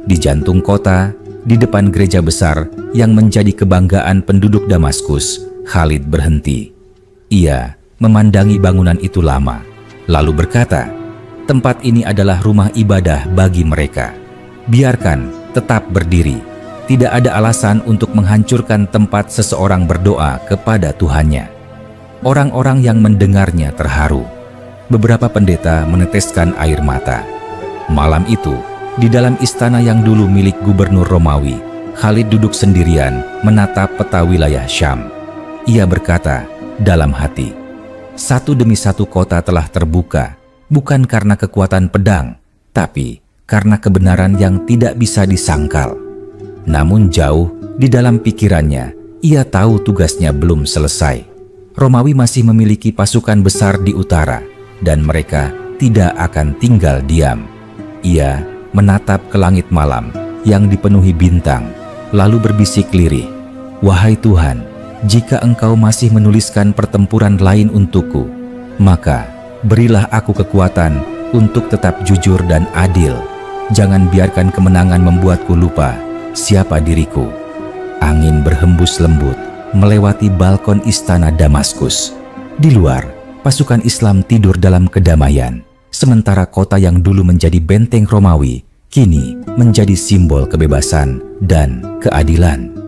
Di jantung kota, di depan gereja besar yang menjadi kebanggaan penduduk Damaskus, Khalid berhenti. Ia memandangi bangunan itu lama, lalu berkata, "Tempat ini adalah rumah ibadah bagi mereka. Biarkan tetap berdiri. Tidak ada alasan untuk menghancurkan tempat seseorang berdoa kepada Tuhannya." Orang-orang yang mendengarnya terharu. Beberapa pendeta meneteskan air mata. Malam itu, di dalam istana yang dulu milik gubernur Romawi, Khalid duduk sendirian menatap peta wilayah Syam. Ia berkata dalam hati, "Satu demi satu kota telah terbuka, bukan karena kekuatan pedang, tapi karena kebenaran yang tidak bisa disangkal." Namun jauh di dalam pikirannya, ia tahu tugasnya belum selesai. Romawi masih memiliki pasukan besar di utara, dan mereka tidak akan tinggal diam. Ia menatap ke langit malam yang dipenuhi bintang, lalu berbisik lirih, "Wahai Tuhan, jika Engkau masih menuliskan pertempuran lain untukku, maka berilah aku kekuatan untuk tetap jujur dan adil. Jangan biarkan kemenangan membuatku lupa siapa diriku." Angin berhembus lembut melewati balkon istana Damaskus. Di luar, pasukan Islam tidur dalam kedamaian, sementara kota yang dulu menjadi benteng Romawi kini menjadi simbol kebebasan dan keadilan.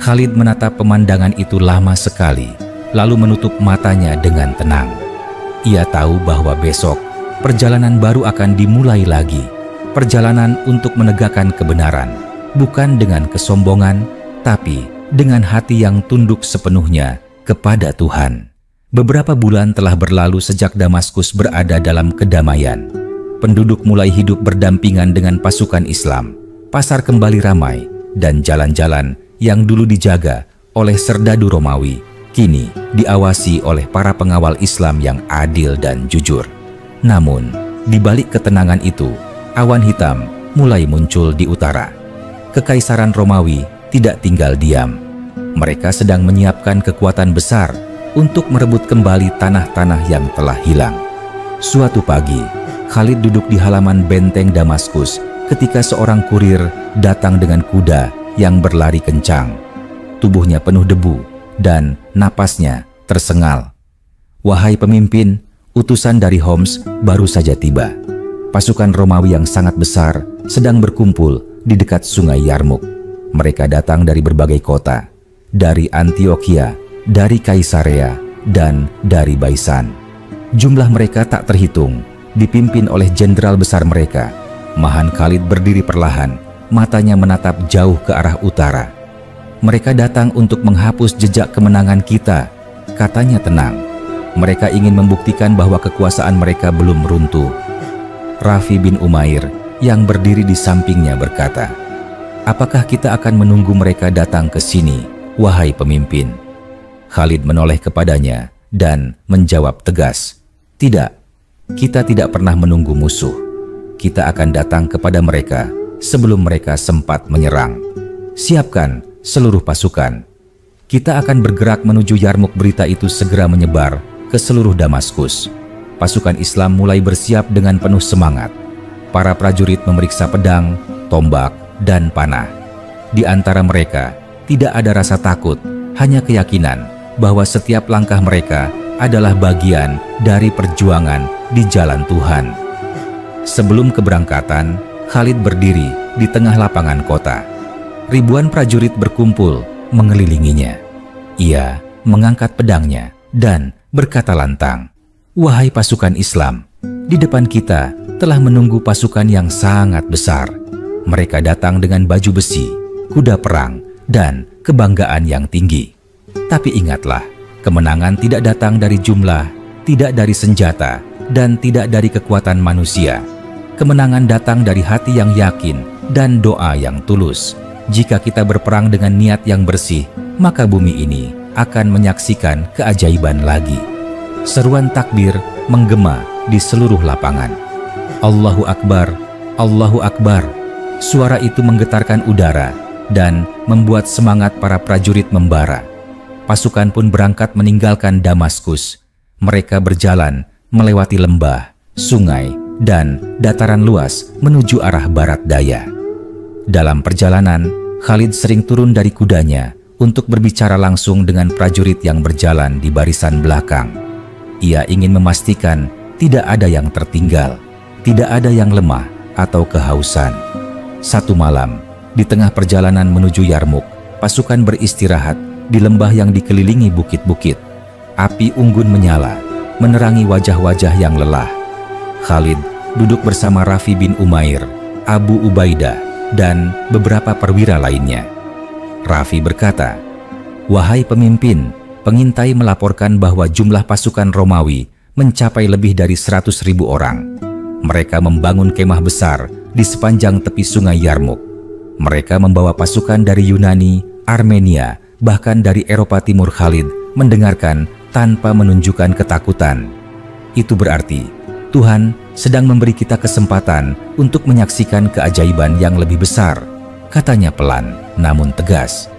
Khalid menatap pemandangan itu lama sekali, lalu menutup matanya dengan tenang. Ia tahu bahwa besok perjalanan baru akan dimulai lagi. Perjalanan untuk menegakkan kebenaran, bukan dengan kesombongan, tapi dengan hati yang tunduk sepenuhnya kepada Tuhan. Beberapa bulan telah berlalu sejak Damaskus berada dalam kedamaian. Penduduk mulai hidup berdampingan dengan pasukan Islam. Pasar kembali ramai, dan jalan-jalan yang dulu dijaga oleh serdadu Romawi kini diawasi oleh para pengawal Islam yang adil dan jujur. Namun, di balik ketenangan itu, awan hitam mulai muncul di utara. Kekaisaran Romawi tidak tinggal diam. Mereka sedang menyiapkan kekuatan besar untuk merebut kembali tanah-tanah yang telah hilang. Suatu pagi, Khalid duduk di halaman benteng Damaskus ketika seorang kurir datang dengan kuda yang berlari kencang. Tubuhnya penuh debu dan napasnya tersengal. "Wahai pemimpin, utusan dari Homs baru saja tiba. Pasukan Romawi yang sangat besar sedang berkumpul di dekat sungai Yarmuk. Mereka datang dari berbagai kota, dari Antioquia, dari Kaisarea, dan dari Baisan. Jumlah mereka tak terhitung, dipimpin oleh jenderal besar mereka." Mahan Khalid berdiri perlahan, matanya menatap jauh ke arah utara. "Mereka datang untuk menghapus jejak kemenangan kita," katanya tenang. "Mereka ingin membuktikan bahwa kekuasaan mereka belum runtuh." Rafi bin Umair yang berdiri di sampingnya berkata, "Apakah kita akan menunggu mereka datang ke sini, wahai pemimpin?" Khalid menoleh kepadanya dan menjawab tegas, "Tidak, kita tidak pernah menunggu musuh. Kita akan datang kepada mereka sebelum mereka sempat menyerang. Siapkan seluruh pasukan. Kita akan bergerak menuju Yarmuk." Berita itu segera menyebar ke seluruh Damaskus. Pasukan Islam mulai bersiap dengan penuh semangat. Para prajurit memeriksa pedang, tombak, dan panah. Di antara mereka tidak ada rasa takut, hanya keyakinan bahwa setiap langkah mereka adalah bagian dari perjuangan di jalan Tuhan. Sebelum keberangkatan, Khalid berdiri di tengah lapangan kota. Ribuan prajurit berkumpul mengelilinginya. Ia mengangkat pedangnya dan berkata lantang, "Wahai pasukan Islam, di depan kita telah menunggu pasukan yang sangat besar. Mereka datang dengan baju besi, kuda perang, dan kebanggaan yang tinggi. Tapi ingatlah, kemenangan tidak datang dari jumlah, tidak dari senjata, dan tidak dari kekuatan manusia. Kemenangan datang dari hati yang yakin dan doa yang tulus. Jika kita berperang dengan niat yang bersih, maka bumi ini akan menyaksikan keajaiban lagi." Seruan takbir menggema di seluruh lapangan. Allahu Akbar, Allahu Akbar. Suara itu menggetarkan udara dan membuat semangat para prajurit membara. Pasukan pun berangkat meninggalkan Damaskus. Mereka berjalan melewati lembah, sungai, dan dataran luas menuju arah barat daya. Dalam perjalanan, Khalid sering turun dari kudanya untuk berbicara langsung dengan prajurit yang berjalan di barisan belakang. Ia ingin memastikan tidak ada yang tertinggal, tidak ada yang lemah atau kehausan. Satu malam, di tengah perjalanan menuju Yarmuk, pasukan beristirahat di lembah yang dikelilingi bukit-bukit. Api unggun menyala, menerangi wajah-wajah yang lelah. Khalid duduk bersama Rafi bin Umair, Abu Ubaidah, dan beberapa perwira lainnya. Rafi berkata, "Wahai pemimpin, pengintai melaporkan bahwa jumlah pasukan Romawi mencapai lebih dari 100.000 orang. Mereka membangun kemah besar di sepanjang tepi sungai Yarmuk. Mereka membawa pasukan dari Yunani, Armenia, bahkan dari Eropa Timur." Khalid mendengarkan tanpa menunjukkan ketakutan. "Itu berarti Tuhan sedang memberi kita kesempatan untuk menyaksikan keajaiban yang lebih besar," katanya pelan namun tegas.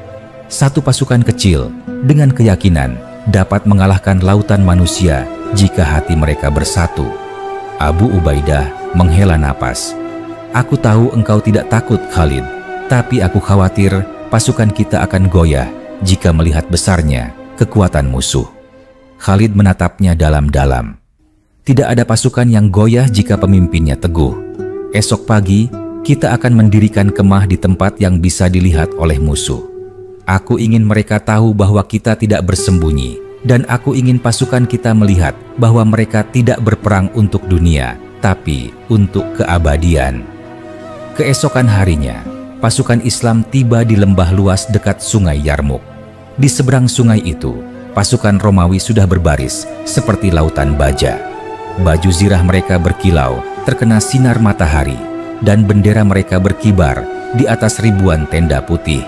Satu pasukan kecil dengan keyakinan dapat mengalahkan lautan manusia jika hati mereka bersatu. Abu Ubaidah menghela napas. "Aku tahu engkau tidak takut, Khalid, tapi aku khawatir pasukan kita akan goyah jika melihat besarnya kekuatan musuh." Khalid menatapnya dalam-dalam. "Tidak ada pasukan yang goyah jika pemimpinnya teguh. Esok pagi, kita akan mendirikan kemah di tempat yang bisa dilihat oleh musuh. Aku ingin mereka tahu bahwa kita tidak bersembunyi, dan aku ingin pasukan kita melihat bahwa mereka tidak berperang untuk dunia, tapi untuk keabadian." Keesokan harinya, pasukan Islam tiba di lembah luas dekat sungai Yarmuk. Di seberang sungai itu, pasukan Romawi sudah berbaris seperti lautan baja. Baju zirah mereka berkilau terkena sinar matahari, dan bendera mereka berkibar di atas ribuan tenda putih.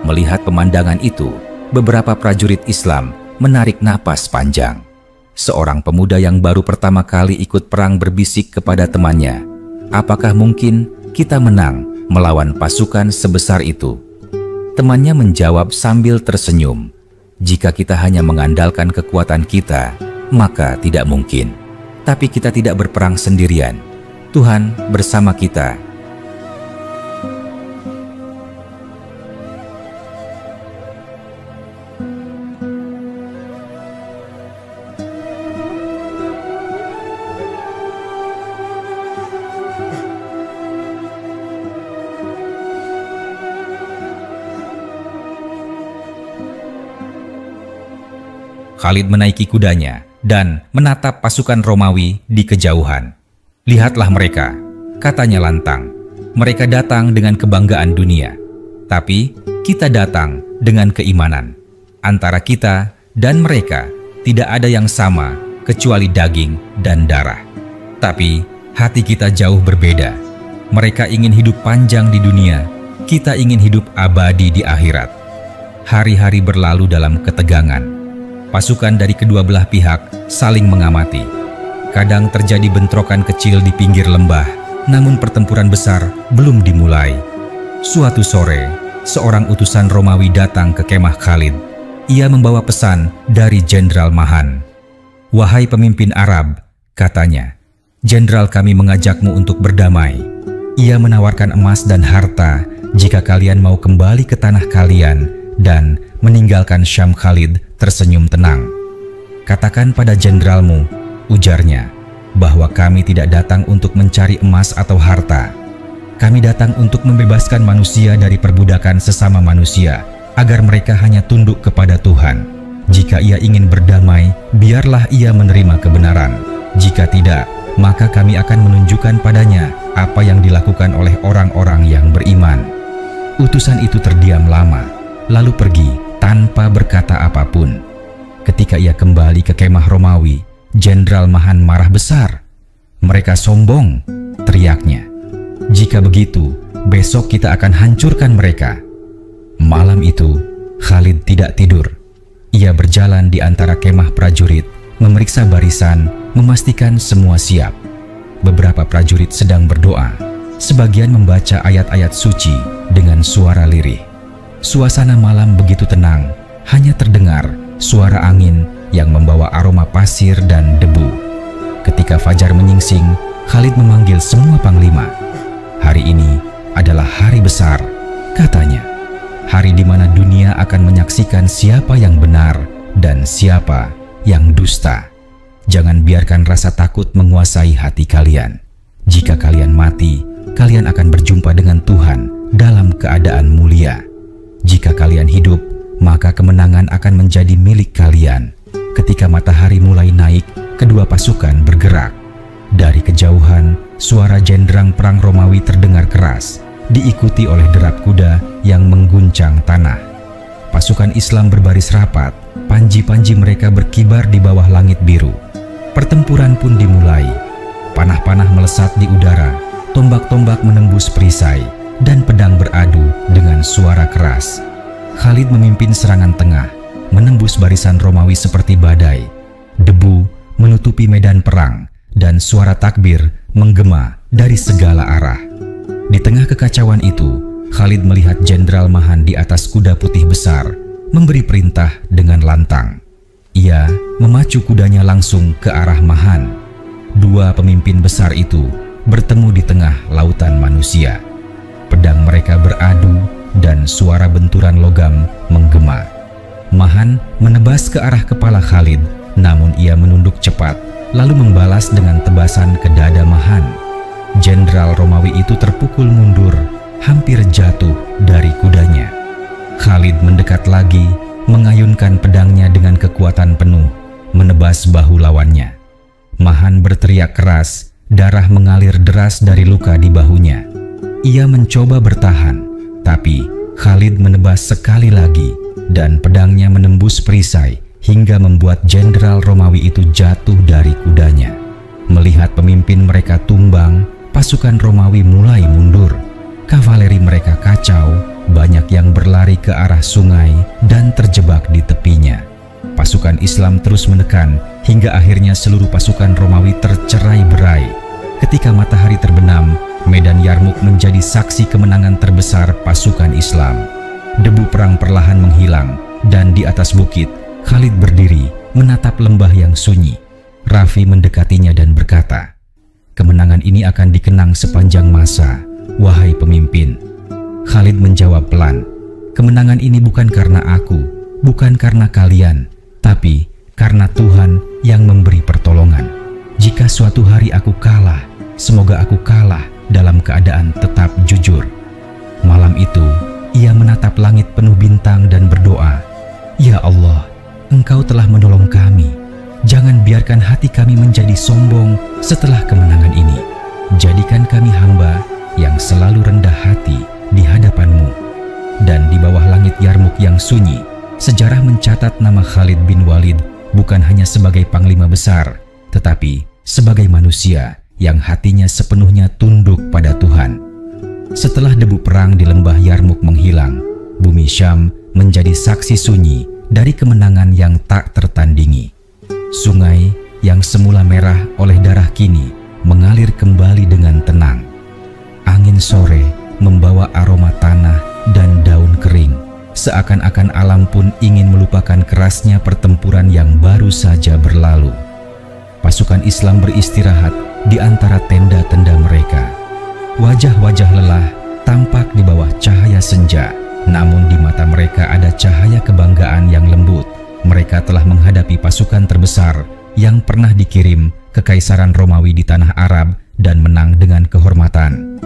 Melihat pemandangan itu, beberapa prajurit Islam menarik napas panjang. Seorang pemuda yang baru pertama kali ikut perang berbisik kepada temannya, "Apakah mungkin kita menang melawan pasukan sebesar itu?" Temannya menjawab sambil tersenyum, "Jika kita hanya mengandalkan kekuatan kita, maka tidak mungkin. Tapi kita tidak berperang sendirian. Tuhan bersama kita." Khalid menaiki kudanya dan menatap pasukan Romawi di kejauhan. "Lihatlah mereka," katanya lantang. "Mereka datang dengan kebanggaan dunia. Tapi kita datang dengan keimanan. Antara kita dan mereka tidak ada yang sama kecuali daging dan darah. Tapi hati kita jauh berbeda. Mereka ingin hidup panjang di dunia, kita ingin hidup abadi di akhirat." Hari-hari berlalu dalam ketegangan. Pasukan dari kedua belah pihak saling mengamati. Kadang terjadi bentrokan kecil di pinggir lembah, namun pertempuran besar belum dimulai. Suatu sore, seorang utusan Romawi datang ke kemah Khalid. Ia membawa pesan dari Jenderal Mahan. "Wahai pemimpin Arab," katanya, "Jenderal kami mengajakmu untuk berdamai. Ia menawarkan emas dan harta jika kalian mau kembali ke tanah kalian dan meninggalkan Syam." Khalid tersenyum tenang. "Katakan pada jenderalmu," ujarnya, bahwa kami tidak datang untuk mencari emas atau harta. Kami datang untuk membebaskan manusia dari perbudakan sesama manusia, agar mereka hanya tunduk kepada Tuhan. Jika ia ingin berdamai, biarlah ia menerima kebenaran. Jika tidak, maka kami akan menunjukkan padanya apa yang dilakukan oleh orang-orang yang beriman." Utusan itu terdiam lama, lalu pergi tanpa berkata apapun. Ketika ia kembali ke kemah Romawi, Jenderal Mahan marah besar. "Mereka sombong," teriaknya. "Jika begitu, besok kita akan hancurkan mereka." Malam itu, Khalid tidak tidur. Ia berjalan di antara kemah prajurit, memeriksa barisan, memastikan semua siap. Beberapa prajurit sedang berdoa. Sebagian membaca ayat-ayat suci dengan suara lirih. Suasana malam begitu tenang, hanya terdengar suara angin yang membawa aroma pasir dan debu. Ketika fajar menyingsing, Khalid memanggil semua panglima. "Hari ini adalah hari besar," katanya. "Hari di mana dunia akan menyaksikan siapa yang benar dan siapa yang dusta. Jangan biarkan rasa takut menguasai hati kalian. Jika kalian mati, kalian akan berjumpa dengan Tuhan dalam keadaan mulia. Jika kalian hidup, maka kemenangan akan menjadi milik kalian." Ketika matahari mulai naik, kedua pasukan bergerak. Dari kejauhan, suara jenderang perang Romawi terdengar keras, diikuti oleh derap kuda yang mengguncang tanah. Pasukan Islam berbaris rapat, panji-panji mereka berkibar di bawah langit biru. Pertempuran pun dimulai. Panah-panah melesat di udara, tombak-tombak menembus perisai, dan pedang beradu dengan suara keras. Khalid memimpin serangan tengah, menembus barisan Romawi seperti badai. Debu menutupi medan perang, dan suara takbir menggema dari segala arah. Di tengah kekacauan itu, Khalid melihat Jenderal Mahan di atas kuda putih besar, memberi perintah dengan lantang. Ia memacu kudanya langsung ke arah Mahan. Dua pemimpin besar itu bertemu di tengah lautan manusia. Pedang mereka beradu dan suara benturan logam menggema. Mahan menebas ke arah kepala Khalid, namun ia menunduk cepat, lalu membalas dengan tebasan ke dada Mahan. Jenderal Romawi itu terpukul mundur, hampir jatuh dari kudanya. Khalid mendekat lagi, mengayunkan pedangnya dengan kekuatan penuh, menebas bahu lawannya. Mahan berteriak keras, darah mengalir deras dari luka di bahunya. Ia mencoba bertahan, tapi Khalid menebas sekali lagi, dan pedangnya menembus perisai hingga membuat Jenderal Romawi itu jatuh dari kudanya. Melihat pemimpin mereka tumbang, pasukan Romawi mulai mundur. Kavaleri mereka kacau, banyak yang berlari ke arah sungai dan terjebak di tepinya. Pasukan Islam terus menekan hingga akhirnya seluruh pasukan Romawi tercerai-berai. Ketika matahari terbenam, medan Yarmuk menjadi saksi kemenangan terbesar pasukan Islam. Debu perang perlahan menghilang, dan di atas bukit, Khalid berdiri menatap lembah yang sunyi. Rafi mendekatinya dan berkata, "Kemenangan ini akan dikenang sepanjang masa, wahai pemimpin." Khalid menjawab pelan, "Kemenangan ini bukan karena aku, bukan karena kalian, tapi karena Tuhan yang memberi pertolongan. Jika suatu hari aku kalah, semoga aku kalah dalam keadaan tetap jujur." Malam itu, ia menatap langit penuh bintang dan berdoa, "Ya Allah, Engkau telah menolong kami. Jangan biarkan hati kami menjadi sombong setelah kemenangan ini. Jadikan kami hamba yang selalu rendah hati di hadapan-Mu." Dan di bawah langit Yarmuk yang sunyi, sejarah mencatat nama Khalid bin Walid bukan hanya sebagai panglima besar, tetapi sebagai manusia yang hatinya sepenuhnya tunduk pada Tuhan. Setelah debu perang di lembah Yarmuk menghilang, bumi Syam menjadi saksi sunyi dari kemenangan yang tak tertandingi. Sungai yang semula merah oleh darah kini mengalir kembali dengan tenang. Angin sore membawa aroma tanah dan daun kering, seakan-akan alam pun ingin melupakan kerasnya pertempuran yang baru saja berlalu. Pasukan Islam beristirahat di antara tenda-tenda mereka. Wajah-wajah lelah tampak di bawah cahaya senja, namun di mata mereka ada cahaya kebanggaan yang lembut. Mereka telah menghadapi pasukan terbesar yang pernah dikirim Kekaisaran Romawi di tanah Arab dan menang dengan kehormatan.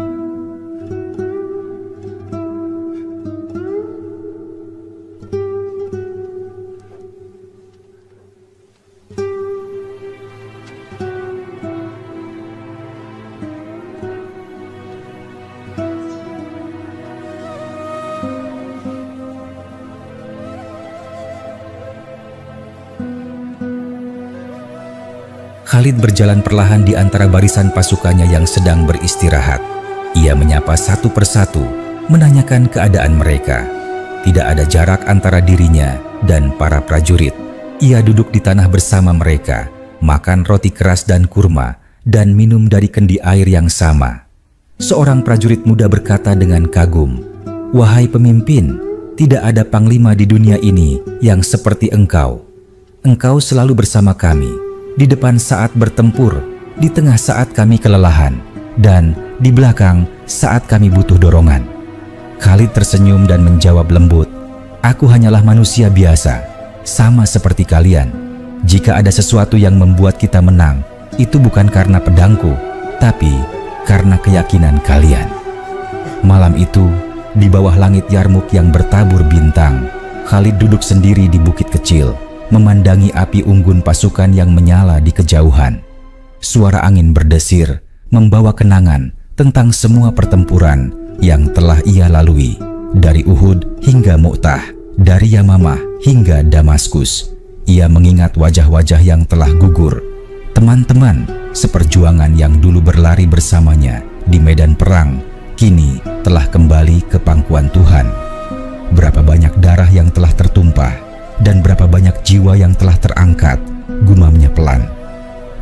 Khalid berjalan perlahan di antara barisan pasukannya yang sedang beristirahat. Ia menyapa satu persatu, menanyakan keadaan mereka. Tidak ada jarak antara dirinya dan para prajurit. Ia duduk di tanah bersama mereka, makan roti keras dan kurma, dan minum dari kendi air yang sama. Seorang prajurit muda berkata dengan kagum, "Wahai pemimpin, tidak ada panglima di dunia ini yang seperti engkau. Engkau selalu bersama kami, di depan saat bertempur, di tengah saat kami kelelahan, dan di belakang saat kami butuh dorongan." Khalid tersenyum dan menjawab lembut, "Aku hanyalah manusia biasa, sama seperti kalian. Jika ada sesuatu yang membuat kita menang, itu bukan karena pedangku, tapi karena keyakinan kalian." Malam itu, di bawah langit Yarmuk yang bertabur bintang, Khalid duduk sendiri di bukit kecil, memandangi api unggun pasukan yang menyala di kejauhan. Suara angin berdesir, membawa kenangan tentang semua pertempuran yang telah ia lalui, dari Uhud hingga Mu'tah, dari Yamamah hingga Damaskus. Ia mengingat wajah-wajah yang telah gugur, teman-teman seperjuangan yang dulu berlari bersamanya di medan perang, kini telah kembali ke pangkuan Tuhan. Berapa banyak darah yang telah tertumpah, dan berapa banyak jiwa yang telah terangkat, gumamnya pelan.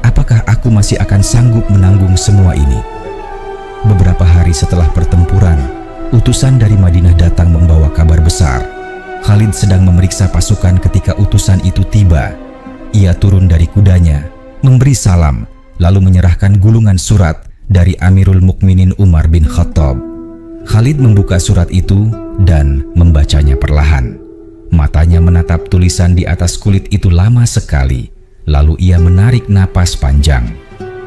Apakah aku masih akan sanggup menanggung semua ini? Beberapa hari setelah pertempuran, utusan dari Madinah datang membawa kabar besar. Khalid sedang memeriksa pasukan ketika utusan itu tiba. Ia turun dari kudanya, memberi salam, lalu menyerahkan gulungan surat dari Amirul Mukminin Umar bin Khattab. Khalid membuka surat itu dan membacanya perlahan. Matanya menatap tulisan di atas kulit itu lama sekali, lalu ia menarik napas panjang.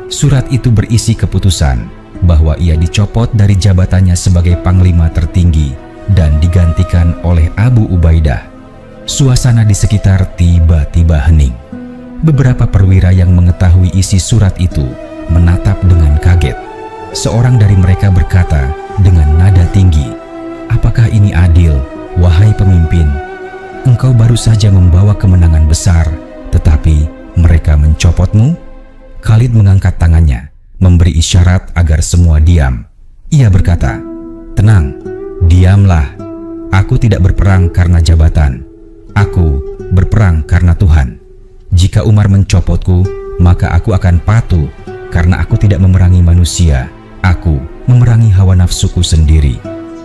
Surat itu berisi keputusan bahwa ia dicopot dari jabatannya sebagai panglima tertinggi dan digantikan oleh Abu Ubaidah. Suasana di sekitar tiba-tiba hening. Beberapa perwira yang mengetahui isi surat itu menatap dengan kaget. Seorang dari mereka berkata dengan nada tinggi, "Apakah ini adil, wahai pemimpin? Engkau baru saja membawa kemenangan besar, tetapi mereka mencopotmu?" Khalid mengangkat tangannya, memberi isyarat agar semua diam. Ia berkata, "Tenang, diamlah. Aku tidak berperang karena jabatan. Aku berperang karena Tuhan. Jika Umar mencopotku, maka aku akan patuh, karena aku tidak memerangi manusia. Aku memerangi hawa nafsuku sendiri."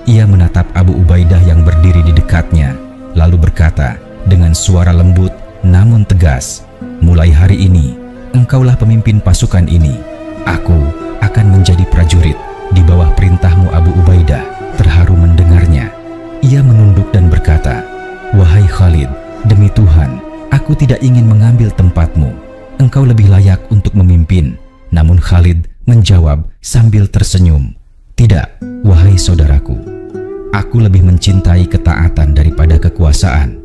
Ia menatap Abu Ubaidah yang berdiri di dekatnya, lalu berkata dengan suara lembut namun tegas, "Mulai hari ini, engkaulah pemimpin pasukan ini. Aku akan menjadi prajurit di bawah perintahmu, Abu Ubaidah." Terharu mendengarnya. Ia menunduk dan berkata, "Wahai Khalid, demi Tuhan, aku tidak ingin mengambil tempatmu. Engkau lebih layak untuk memimpin." Namun Khalid menjawab sambil tersenyum, "Tidak, wahai saudaraku. Aku lebih mencintai ketaatan daripada kekuasaan.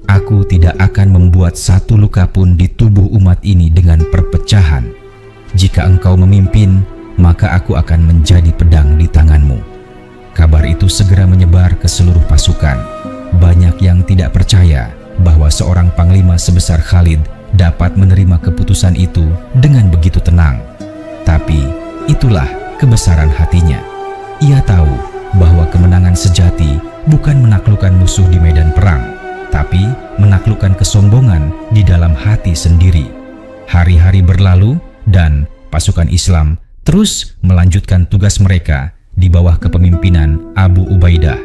Aku tidak akan membuat satu luka pun di tubuh umat ini dengan perpecahan. Jika engkau memimpin, maka aku akan menjadi pedang di tanganmu." Kabar itu segera menyebar ke seluruh pasukan. Banyak yang tidak percaya bahwa seorang panglima sebesar Khalid dapat menerima keputusan itu dengan begitu tenang. Tapi itulah kebesaran hatinya. Ia tahu bahwa kemenangan sejati bukan menaklukkan musuh di medan perang, tapi menaklukkan kesombongan di dalam hati sendiri. Hari-hari berlalu dan pasukan Islam terus melanjutkan tugas mereka di bawah kepemimpinan Abu Ubaidah.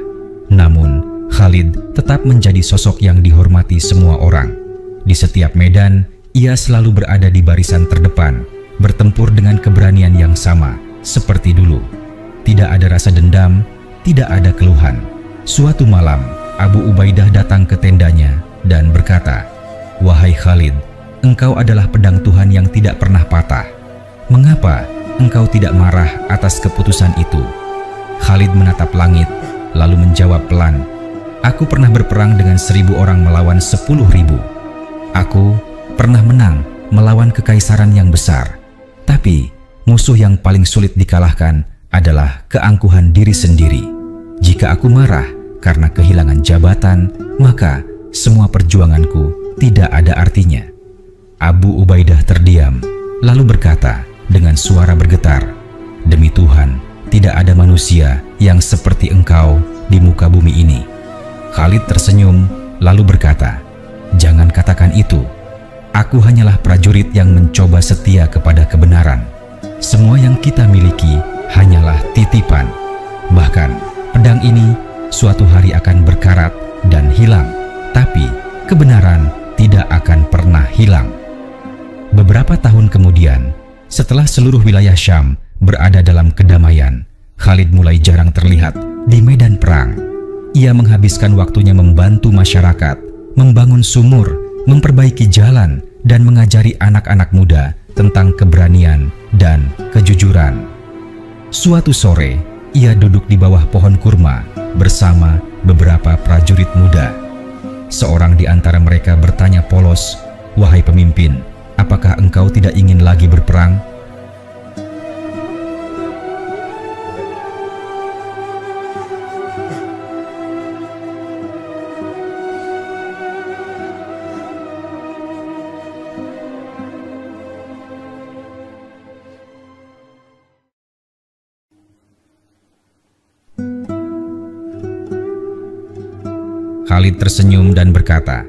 Namun, Khalid tetap menjadi sosok yang dihormati semua orang. Di setiap medan, ia selalu berada di barisan terdepan, bertempur dengan keberanian yang sama seperti dulu. Tidak ada rasa dendam, tidak ada keluhan. Suatu malam, Abu Ubaidah datang ke tendanya dan berkata, "Wahai Khalid, engkau adalah pedang Tuhan yang tidak pernah patah. Mengapa engkau tidak marah atas keputusan itu?" Khalid menatap langit, lalu menjawab pelan, "Aku pernah berperang dengan 1.000 orang melawan 10.000. Aku pernah menang melawan kekaisaran yang besar. Tapi musuh yang paling sulit dikalahkan adalah keangkuhan diri sendiri. Jika aku marah karena kehilangan jabatan, maka semua perjuanganku tidak ada artinya." Abu Ubaidah terdiam, lalu berkata dengan suara bergetar, "Demi Tuhan, tidak ada manusia yang seperti engkau di muka bumi ini." Khalid tersenyum, lalu berkata, "Jangan katakan itu. Aku hanyalah prajurit yang mencoba setia kepada kebenaran. Semua yang kita miliki hanyalah titipan. Bahkan pedang ini suatu hari akan berkarat dan hilang, tapi kebenaran tidak akan pernah hilang." Beberapa tahun kemudian, setelah seluruh wilayah Syam berada dalam kedamaian, Khalid mulai jarang terlihat di medan perang. Ia menghabiskan waktunya membantu masyarakat, membangun sumur, memperbaiki jalan, dan mengajari anak-anak muda tentang keberanian dan kejujuran. Suatu sore, ia duduk di bawah pohon kurma bersama beberapa prajurit muda. Seorang di antara mereka bertanya polos, "Wahai pemimpin, apakah engkau tidak ingin lagi berperang?" Khalid tersenyum dan berkata,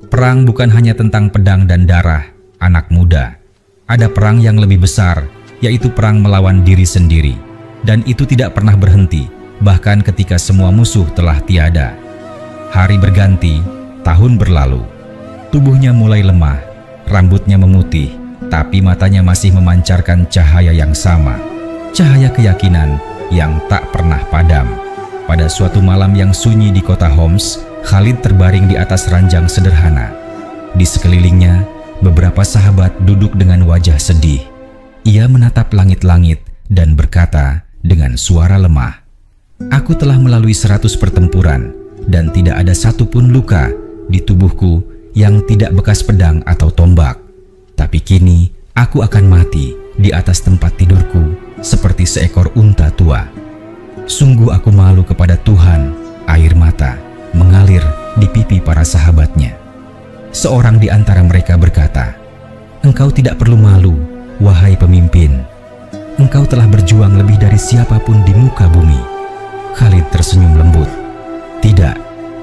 "Perang bukan hanya tentang pedang dan darah, anak muda. Ada perang yang lebih besar, yaitu perang melawan diri sendiri. Dan itu tidak pernah berhenti, bahkan ketika semua musuh telah tiada." Hari berganti, tahun berlalu. Tubuhnya mulai lemah, rambutnya memutih, tapi matanya masih memancarkan cahaya yang sama. Cahaya keyakinan yang tak pernah padam. Pada suatu malam yang sunyi di kota Homs, Khalid terbaring di atas ranjang sederhana. Di sekelilingnya, beberapa sahabat duduk dengan wajah sedih. Ia menatap langit-langit dan berkata dengan suara lemah, "Aku telah melalui 100 pertempuran dan tidak ada satupun luka di tubuhku yang tidak bekas pedang atau tombak. Tapi kini aku akan mati di atas tempat tidurku seperti seekor unta tua. Sungguh aku malu kepada Tuhan." Air mata mengalir di pipi para sahabatnya. Seorang di antara mereka berkata, "Engkau tidak perlu malu, wahai pemimpin. Engkau telah berjuang lebih dari siapapun di muka bumi." Khalid tersenyum lembut. "Tidak,"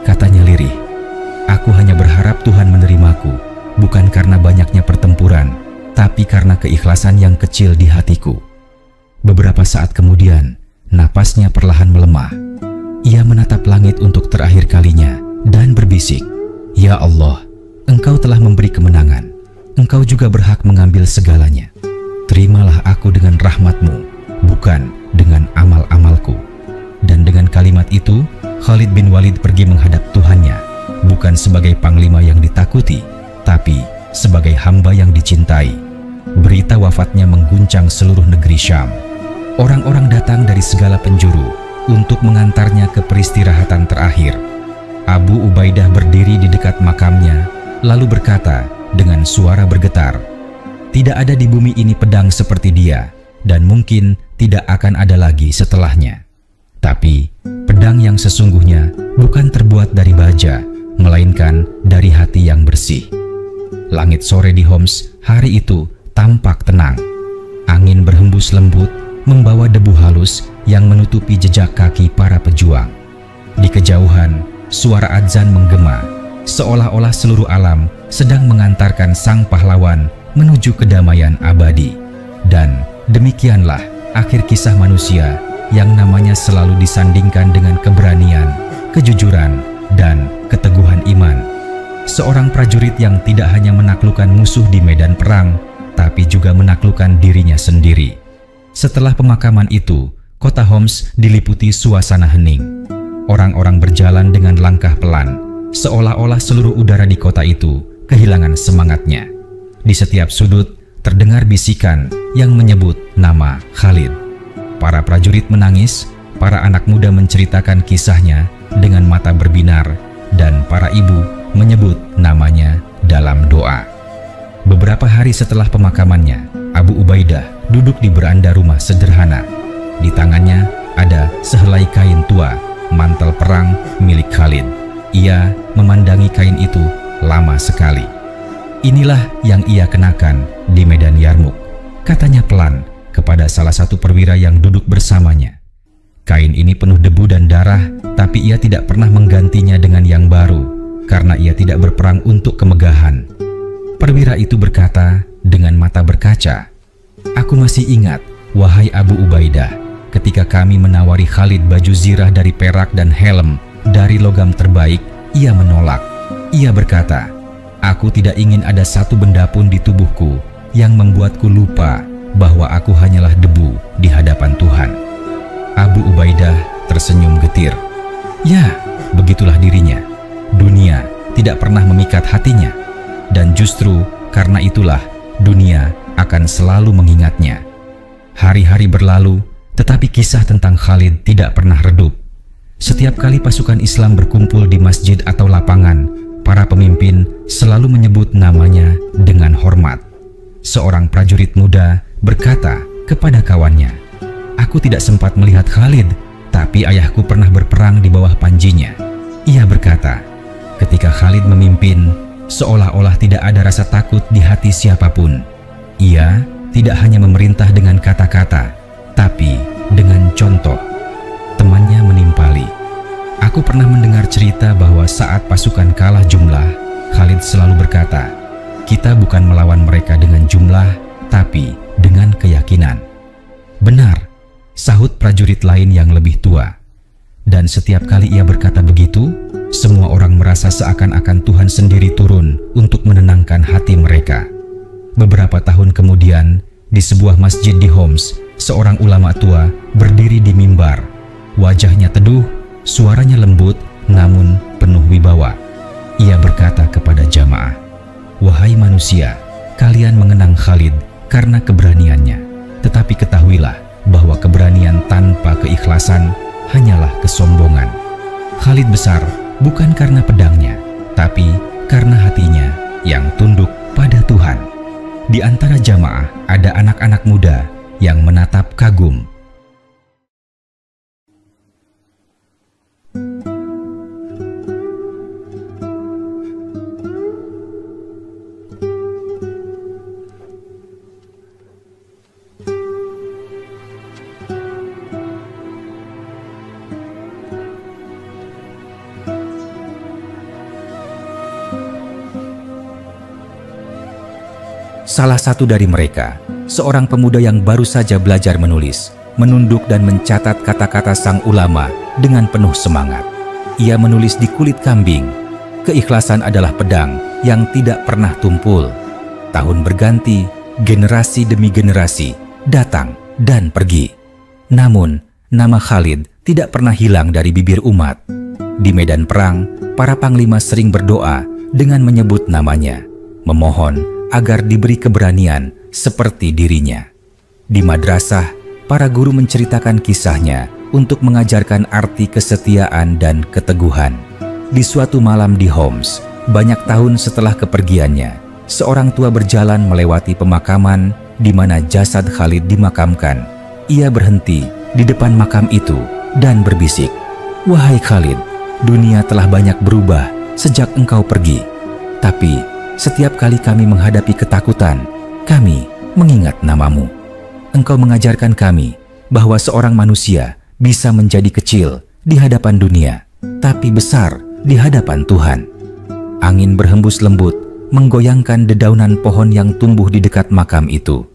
katanya lirih. "Aku hanya berharap Tuhan menerimaku, bukan karena banyaknya pertempuran, tapi karena keikhlasan yang kecil di hatiku." Beberapa saat kemudian, napasnya perlahan melemah. Ia menatap langit untuk terakhir kalinya dan berbisik, "Ya Allah, Engkau telah memberi kemenangan. Engkau juga berhak mengambil segalanya. Terimalah aku dengan rahmat-Mu, bukan dengan amal-amalku." Dan dengan kalimat itu, Khalid bin Walid pergi menghadap Tuhannya, bukan sebagai panglima yang ditakuti, tapi sebagai hamba yang dicintai. Berita wafatnya mengguncang seluruh negeri Syam. Orang-orang datang dari segala penjuru untuk mengantarnya ke peristirahatan terakhir. Abu Ubaidah berdiri di dekat makamnya, lalu berkata dengan suara bergetar, "Tidak ada di bumi ini pedang seperti dia, dan mungkin tidak akan ada lagi setelahnya. Tapi pedang yang sesungguhnya bukan terbuat dari baja, melainkan dari hati yang bersih." Langit sore di Homs hari itu tampak tenang. Angin berhembus lembut, membawa debu halus yang menutupi jejak kaki para pejuang. Di kejauhan, suara adzan menggema, seolah-olah seluruh alam sedang mengantarkan sang pahlawan menuju kedamaian abadi. Dan demikianlah akhir kisah manusia yang namanya selalu disandingkan dengan keberanian, kejujuran, dan keteguhan iman. Seorang prajurit yang tidak hanya menaklukkan musuh di medan perang, tapi juga menaklukkan dirinya sendiri. Setelah pemakaman itu, kota Homs diliputi suasana hening. Orang-orang berjalan dengan langkah pelan, seolah-olah seluruh udara di kota itu kehilangan semangatnya. Di setiap sudut terdengar bisikan yang menyebut nama Khalid. Para prajurit menangis, para anak muda menceritakan kisahnya dengan mata berbinar, dan para ibu menyebut namanya dalam doa. Beberapa hari setelah pemakamannya, Abu Ubaidah duduk di beranda rumah sederhana. Di tangannya ada sehelai kain tua, mantel perang milik Khalid. Ia memandangi kain itu lama sekali. Inilah yang ia kenakan di medan Yarmuk, katanya pelan kepada salah satu perwira yang duduk bersamanya. Kain ini penuh debu dan darah, tapi ia tidak pernah menggantinya dengan yang baru, karena ia tidak berperang untuk kemegahan. Perwira itu berkata dengan mata berkaca, "Aku masih ingat, wahai Abu Ubaidah, ketika kami menawari Khalid baju zirah dari perak dan helm dari logam terbaik, ia menolak. Ia berkata, 'Aku tidak ingin ada satu benda pun di tubuhku yang membuatku lupa bahwa aku hanyalah debu di hadapan Tuhan.'" Abu Ubaidah tersenyum getir. Ya, begitulah dirinya. Dunia tidak pernah memikat hatinya, dan justru karena itulah dunia akan selalu mengingatnya. Hari-hari berlalu, tetapi kisah tentang Khalid tidak pernah redup. Setiap kali pasukan Islam berkumpul di masjid atau lapangan, para pemimpin selalu menyebut namanya dengan hormat. Seorang prajurit muda berkata kepada kawannya, "Aku tidak sempat melihat Khalid, tapi ayahku pernah berperang di bawah panjinya." Ia berkata, ketika Khalid memimpin, seolah-olah tidak ada rasa takut di hati siapapun. Ia tidak hanya memerintah dengan kata-kata, tapi dengan contoh. Temannya menimpali, "Aku pernah mendengar cerita bahwa saat pasukan kalah jumlah, Khalid selalu berkata, 'Kita bukan melawan mereka dengan jumlah, tapi dengan keyakinan.'" "Benar," sahut prajurit lain yang lebih tua. Dan setiap kali ia berkata begitu, semua orang merasa seakan-akan Tuhan sendiri turun untuk menenangkan hati mereka. Beberapa tahun kemudian, di sebuah masjid di Homs, seorang ulama tua berdiri di mimbar. Wajahnya teduh, suaranya lembut, namun penuh wibawa. Ia berkata kepada jamaah, "Wahai manusia, kalian mengenang Khalid karena keberaniannya. Tetapi ketahuilah bahwa keberanian tanpa keikhlasan hanyalah kesombongan. Khalid besar bukan karena pedangnya, tapi karena hatinya yang tunduk pada Tuhan." Di antara jamaah ada anak-anak muda yang menatap kagum. Salah satu dari mereka, seorang pemuda yang baru saja belajar menulis, menunduk dan mencatat kata-kata sang ulama dengan penuh semangat. Ia menulis di kulit kambing, "Keikhlasan adalah pedang yang tidak pernah tumpul. Tahun berganti, generasi demi generasi datang dan pergi. Namun, nama Khalid tidak pernah hilang dari bibir umat. Di medan perang, para panglima sering berdoa dengan menyebut namanya, memohon agar diberi keberanian seperti dirinya. Di madrasah, para guru menceritakan kisahnya untuk mengajarkan arti kesetiaan dan keteguhan. Di suatu malam di Homs, banyak tahun setelah kepergiannya, seorang tua berjalan melewati pemakaman di mana jasad Khalid dimakamkan. Ia berhenti di depan makam itu dan berbisik, "Wahai Khalid, dunia telah banyak berubah sejak engkau pergi. Tapi setiap kali kami menghadapi ketakutan, kami mengingat namamu. Engkau mengajarkan kami bahwa seorang manusia bisa menjadi kecil di hadapan dunia, tapi besar di hadapan Tuhan." Angin berhembus lembut, menggoyangkan dedaunan pohon yang tumbuh di dekat makam itu.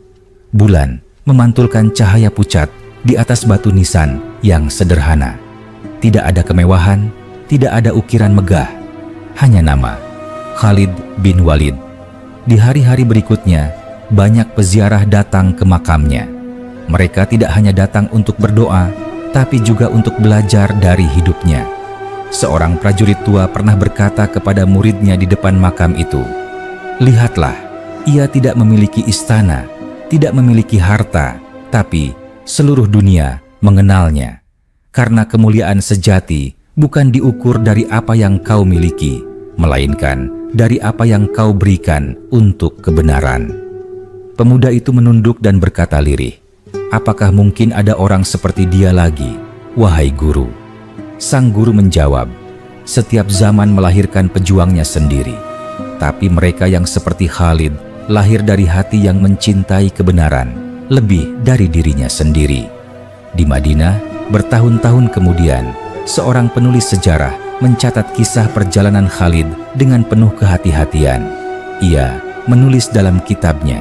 Bulan memantulkan cahaya pucat di atas batu nisan yang sederhana. Tidak ada kemewahan, tidak ada ukiran megah, hanya nama, Khalid bin Walid. Di hari-hari berikutnya, banyak peziarah datang ke makamnya. Mereka tidak hanya datang untuk berdoa, tapi juga untuk belajar dari hidupnya. Seorang prajurit tua pernah berkata kepada muridnya di depan makam itu, "Lihatlah, Ia tidak memiliki istana, tidak memiliki harta, tapi seluruh dunia mengenalnya. Karena kemuliaan sejati bukan diukur dari apa yang kau miliki, melainkan dari apa yang kau berikan untuk kebenaran. Pemuda itu menunduk dan berkata lirih, "Apakah mungkin ada orang seperti dia lagi, wahai guru?" Sang guru menjawab, "Setiap zaman melahirkan pejuangnya sendiri. Tapi mereka yang seperti Khalid lahir dari hati yang mencintai kebenaran lebih dari dirinya sendiri." Di Madinah, bertahun-tahun kemudian, seorang penulis sejarah mencatat kisah perjalanan Khalid dengan penuh kehati-hatian. Ia menulis dalam kitabnya,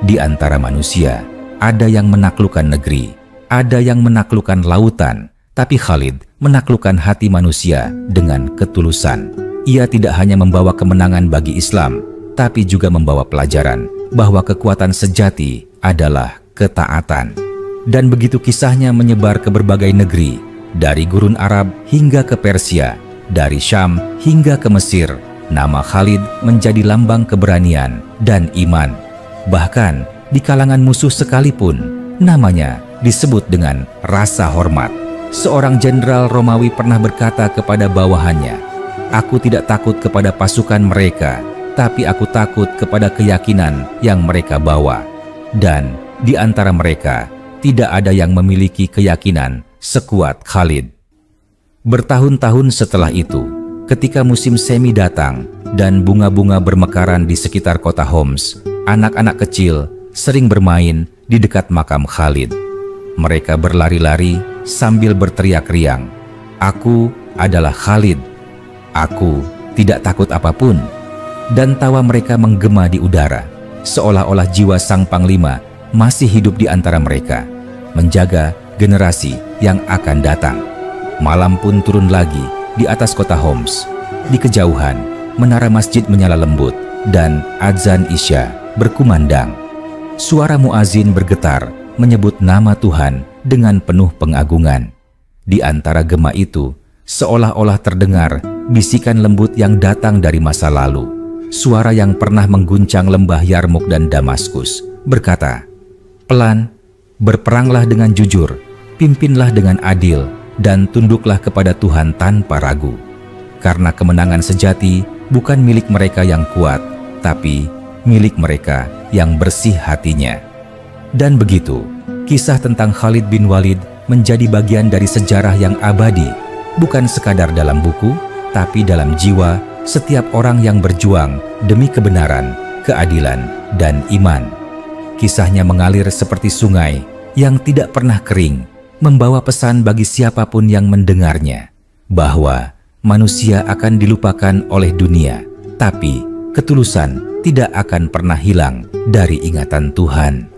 "Di antara manusia, ada yang menaklukkan negeri, ada yang menaklukkan lautan, tapi Khalid menaklukkan hati manusia dengan ketulusan. Ia tidak hanya membawa kemenangan bagi Islam, tapi juga membawa pelajaran bahwa kekuatan sejati adalah ketaatan." Dan begitu kisahnya menyebar ke berbagai negeri, dari gurun Arab hingga ke Persia, dari Syam hingga ke Mesir, nama Khalid menjadi lambang keberanian dan iman. Bahkan di kalangan musuh sekalipun, namanya disebut dengan rasa hormat. Seorang jenderal Romawi pernah berkata kepada bawahannya, "Aku tidak takut kepada pasukan mereka, tapi aku takut kepada keyakinan yang mereka bawa." Dan di antara mereka, tidak ada yang memiliki keyakinan sekuat Khalid. Bertahun-tahun setelah itu, ketika musim semi datang dan bunga-bunga bermekaran di sekitar kota Homs, anak-anak kecil sering bermain di dekat makam Khalid. Mereka berlari-lari sambil berteriak riang, "Aku adalah Khalid. Aku tidak takut apapun." Dan tawa mereka menggema di udara, seolah-olah jiwa sang panglima masih hidup di antara mereka, menjaga generasi yang akan datang. Malam pun turun lagi di atas kota Homs. Di kejauhan, menara masjid menyala lembut dan azan Isya berkumandang. Suara muazin bergetar menyebut nama Tuhan dengan penuh pengagungan. Di antara gema itu, seolah-olah terdengar bisikan lembut yang datang dari masa lalu. Suara yang pernah mengguncang lembah Yarmuk dan Damaskus berkata, "Pelan, berperanglah dengan jujur, pimpinlah dengan adil, dan tunduklah kepada Tuhan tanpa ragu. Karena kemenangan sejati bukan milik mereka yang kuat, tapi milik mereka yang bersih hatinya." Dan begitu, kisah tentang Khalid bin Walid menjadi bagian dari sejarah yang abadi, bukan sekadar dalam buku, tapi dalam jiwa setiap orang yang berjuang demi kebenaran, keadilan, dan iman. Kisahnya mengalir seperti sungai yang tidak pernah kering, membawa pesan bagi siapapun yang mendengarnya, bahwa manusia akan dilupakan oleh dunia, tapi ketulusan tidak akan pernah hilang dari ingatan Tuhan.